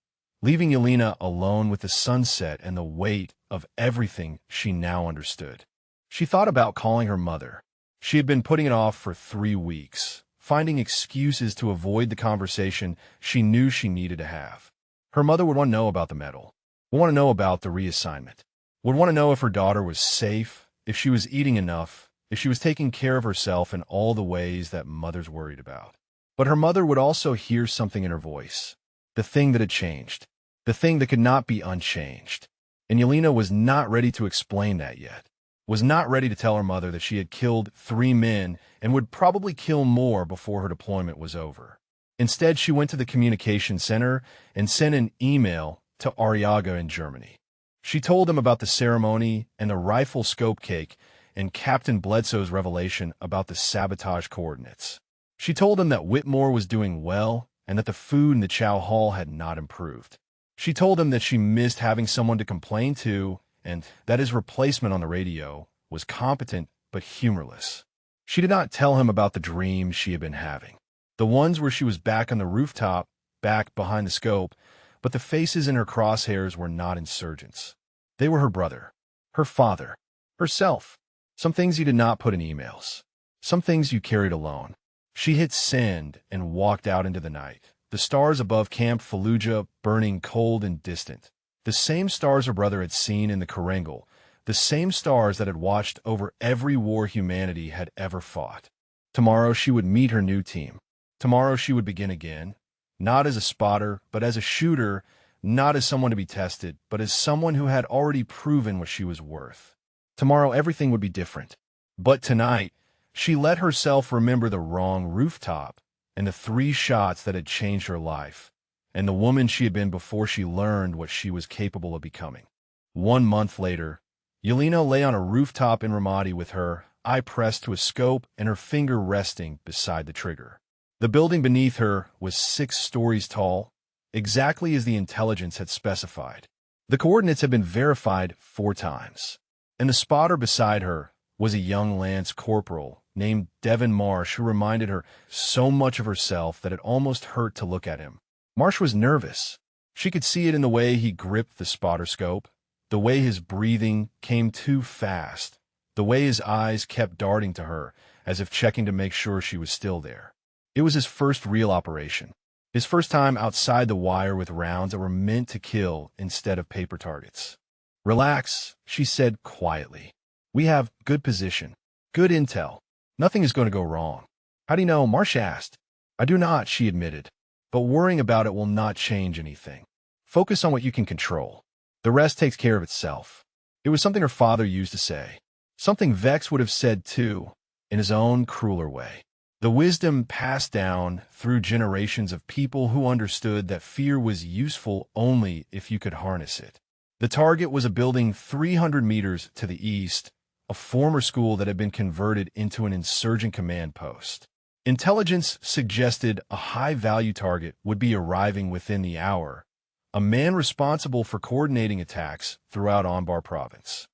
leaving Yelena alone with the sunset and the weight of everything she now understood. She thought about calling her mother. She had been putting it off for 3 weeks, finding excuses to avoid the conversation she knew she needed to have. Her mother would want to know about the medal, would want to know about the reassignment, would want to know if her daughter was safe, if she was eating enough, if she was taking care of herself in all the ways that mothers worried about. But her mother would also hear something in her voice, the thing that had changed, the thing that could not be unchanged. And Yelena was not ready to explain that yet. Was not ready to tell her mother that she had killed 3 men and would probably kill more before her deployment was over. Instead, she went to the communication center and sent an email to Arriaga in Germany. She told him about the ceremony and the rifle scope cake and Captain Bledsoe's revelation about the sabotage coordinates. She told him that Whitmore was doing well and that the food in the chow hall had not improved. She told him that she missed having someone to complain to and that his replacement on the radio was competent but humorless. She did not tell him about the dreams she had been having, the ones where she was back on the rooftop, back behind the scope, but the faces in her crosshairs were not insurgents. They were her brother, her father, herself. Some things you did not put in emails. Some things you carried alone. She hit send and walked out into the night, the stars above Camp Fallujah burning cold and distant. The same stars her brother had seen in the Korengal, the same stars that had watched over every war humanity had ever fought. Tomorrow she would meet her new team. Tomorrow she would begin again, not as a spotter, but as a shooter, not as someone to be tested, but as someone who had already proven what she was worth. Tomorrow everything would be different. But tonight, she let herself remember the wrong rooftop and the 3 shots that had changed her life, and the woman she had been before she learned what she was capable of becoming. 1 month later, Yelena lay on a rooftop in Ramadi with her eye pressed to a scope and her finger resting beside the trigger. The building beneath her was 6 stories tall, exactly as the intelligence had specified. The coordinates had been verified 4 times. And the spotter beside her was a young lance corporal named Devin Marsh, who reminded her so much of herself that it almost hurt to look at him. Marsh was nervous. She could see it in the way he gripped the spotter scope, the way his breathing came too fast, the way his eyes kept darting to her as if checking to make sure she was still there. It was his first real operation. His first time outside the wire with rounds that were meant to kill instead of paper targets. "Relax," she said quietly. "We have good position, good intel. Nothing is going to go wrong." "How do you know?" Marsh asked. "I do not," she admitted. "But worrying about it will not change anything. Focus on what you can control. The rest takes care of itself." It was something her father used to say. Something Vex would have said too, in his own crueler way. The wisdom passed down through generations of people who understood that fear was useful only if you could harness it. The target was a building 300 meters to the east, a former school that had been converted into an insurgent command post. Intelligence suggested a high-value target would be arriving within the hour, a man responsible for coordinating attacks throughout Anbar province.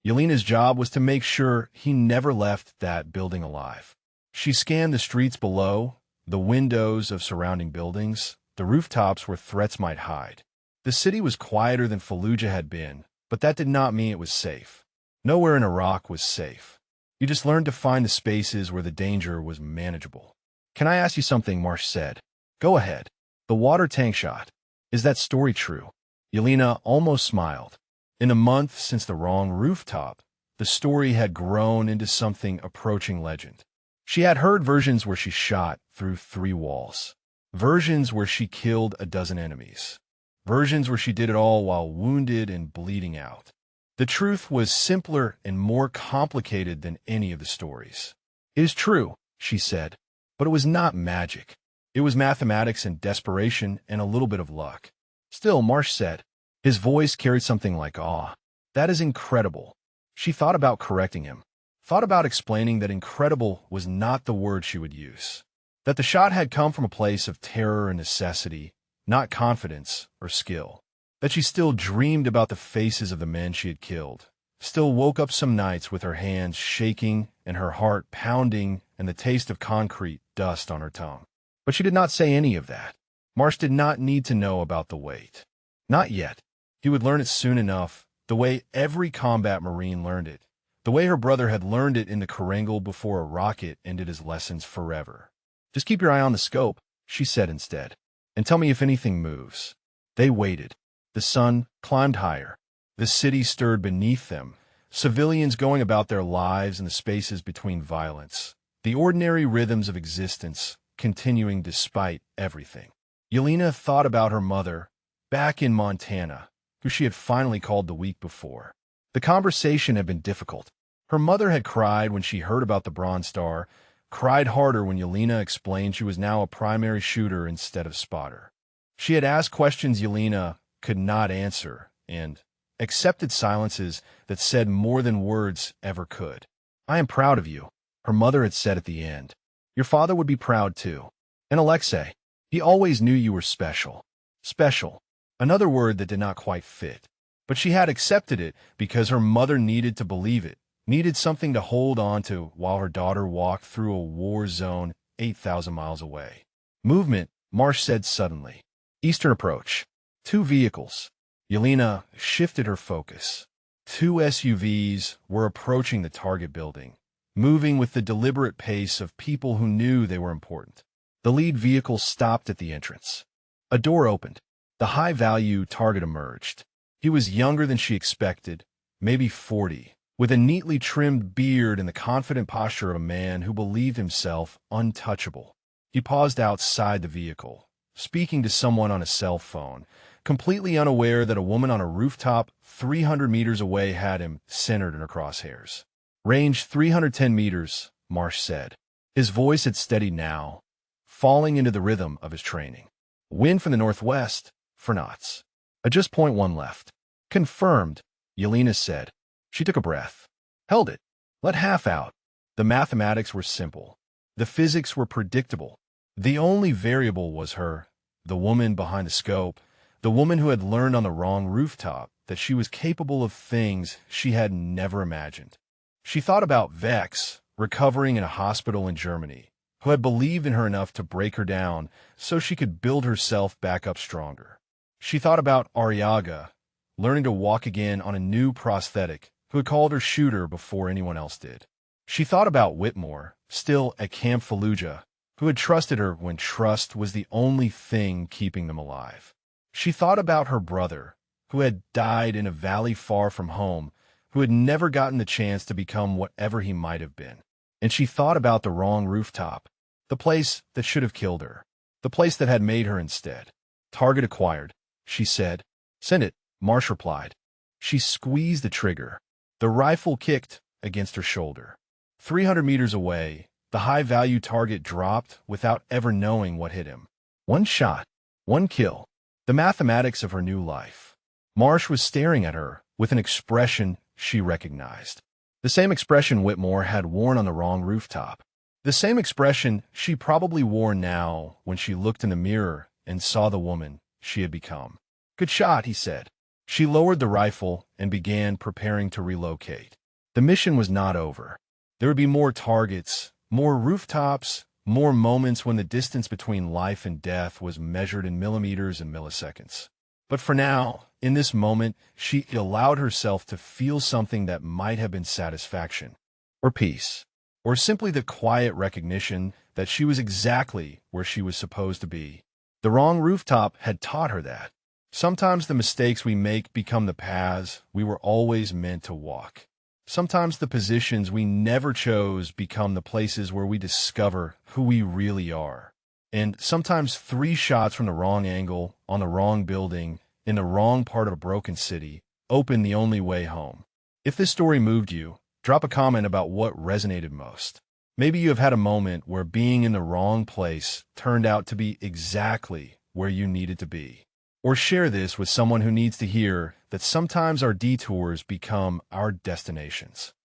Yelena's job was to make sure he never left that building alive. She scanned the streets below, the windows of surrounding buildings, the rooftops where threats might hide. The city was quieter than Fallujah had been, but that did not mean it was safe. Nowhere in Iraq was safe. You just learned to find the spaces where the danger was manageable. "Can I ask you something?" Marsh said. "Go ahead." "The water tank shot. Is that story true?" Yelena almost smiled. In a month since the wrong rooftop, the story had grown into something approaching legend. She had heard versions where she shot through 3 walls, versions where she killed a dozen enemies, versions where she did it all while wounded and bleeding out. The truth was simpler and more complicated than any of the stories. "It is true," she said, "but it was not magic. It was mathematics and desperation and a little bit of luck." "Still," Marsh said. His voice carried something like awe. "That is incredible." She thought about correcting him. Thought about explaining that incredible was not the word she would use. That the shot had come from a place of terror and necessity, not confidence or skill. That she still dreamed about the faces of the men she had killed. Still woke up some nights with her hands shaking and her heart pounding and the taste of concrete dust on her tongue. But she did not say any of that. Marsh did not need to know about the weight. Not yet. He would learn it soon enough, the way every combat Marine learned it. The way her brother had learned it in the Korengal before a rocket ended his lessons forever. "Just keep your eye on the scope," she said instead, "and tell me if anything moves." They waited. The sun climbed higher. The city stirred beneath them, civilians going about their lives in the spaces between violence, the ordinary rhythms of existence continuing despite everything. Yelena thought about her mother, back in Montana, who she had finally called the week before. The conversation had been difficult. Her mother had cried when she heard about the Bronze Star, cried harder when Yelena explained she was now a primary shooter instead of spotter. She had asked questions Yelena could not answer and accepted silences that said more than words ever could. "I am proud of you," her mother had said at the end. "Your father would be proud too. And Alexei, he always knew you were special." Special. Another word that did not quite fit. But she had accepted it because her mother needed to believe it, needed something to hold on to while her daughter walked through a war zone 8,000 miles away. "Movement," Marsh said suddenly. "Eastern approach. 2 vehicles." Yelena shifted her focus. 2 SUVs were approaching the target building, moving with the deliberate pace of people who knew they were important. The lead vehicle stopped at the entrance. A door opened. The high-value target emerged. He was younger than she expected, maybe 40, with a neatly trimmed beard and the confident posture of a man who believed himself untouchable. He paused outside the vehicle, speaking to someone on a cell phone, completely unaware that a woman on a rooftop 300 meters away had him centered in her crosshairs. "Range 310 meters, Marsh said. His voice had steadied now, falling into the rhythm of his training. "Wind from the northwest, for knots. Just .1 left." "Confirmed," Yelena said. She took a breath. "Held it. Let half out." The mathematics were simple. The physics were predictable. The only variable was her, the woman behind the scope, the woman who had learned on the wrong rooftop that she was capable of things she had never imagined. She thought about Vex, recovering in a hospital in Germany, who had believed in her enough to break her down so she could build herself back up stronger. She thought about Ariaga, learning to walk again on a new prosthetic, who had called her shooter before anyone else did. She thought about Whitmore, still at Camp Fallujah, who had trusted her when trust was the only thing keeping them alive. She thought about her brother, who had died in a valley far from home, who had never gotten the chance to become whatever he might have been. And she thought about the wrong rooftop, the place that should have killed her, the place that had made her instead. Target acquired, she said. Send it, Marsh replied. She squeezed the trigger. The rifle kicked against her shoulder. 300 meters away, the high-value target dropped without ever knowing what hit him. One shot, one kill, the mathematics of her new life. Marsh was staring at her with an expression she recognized. The same expression Whitmore had worn on the wrong rooftop. The same expression she probably wore now when she looked in the mirror and saw the woman she had become. Good shot, he said. She lowered the rifle and began preparing to relocate. The mission was not over. There would be more targets, more rooftops, more moments when the distance between life and death was measured in millimeters and milliseconds. But for now, in this moment, she allowed herself to feel something that might have been satisfaction, or peace, or simply the quiet recognition that she was exactly where she was supposed to be. The wrong rooftop had taught her that. Sometimes the mistakes we make become the paths we were always meant to walk. Sometimes the positions we never chose become the places where we discover who we really are. And sometimes 3 shots from the wrong angle, on the wrong building, in the wrong part of a broken city, open the only way home. If this story moved you, drop a comment about what resonated most. Maybe you have had a moment where being in the wrong place turned out to be exactly where you needed to be. Or share this with someone who needs to hear that sometimes our detours become our destinations.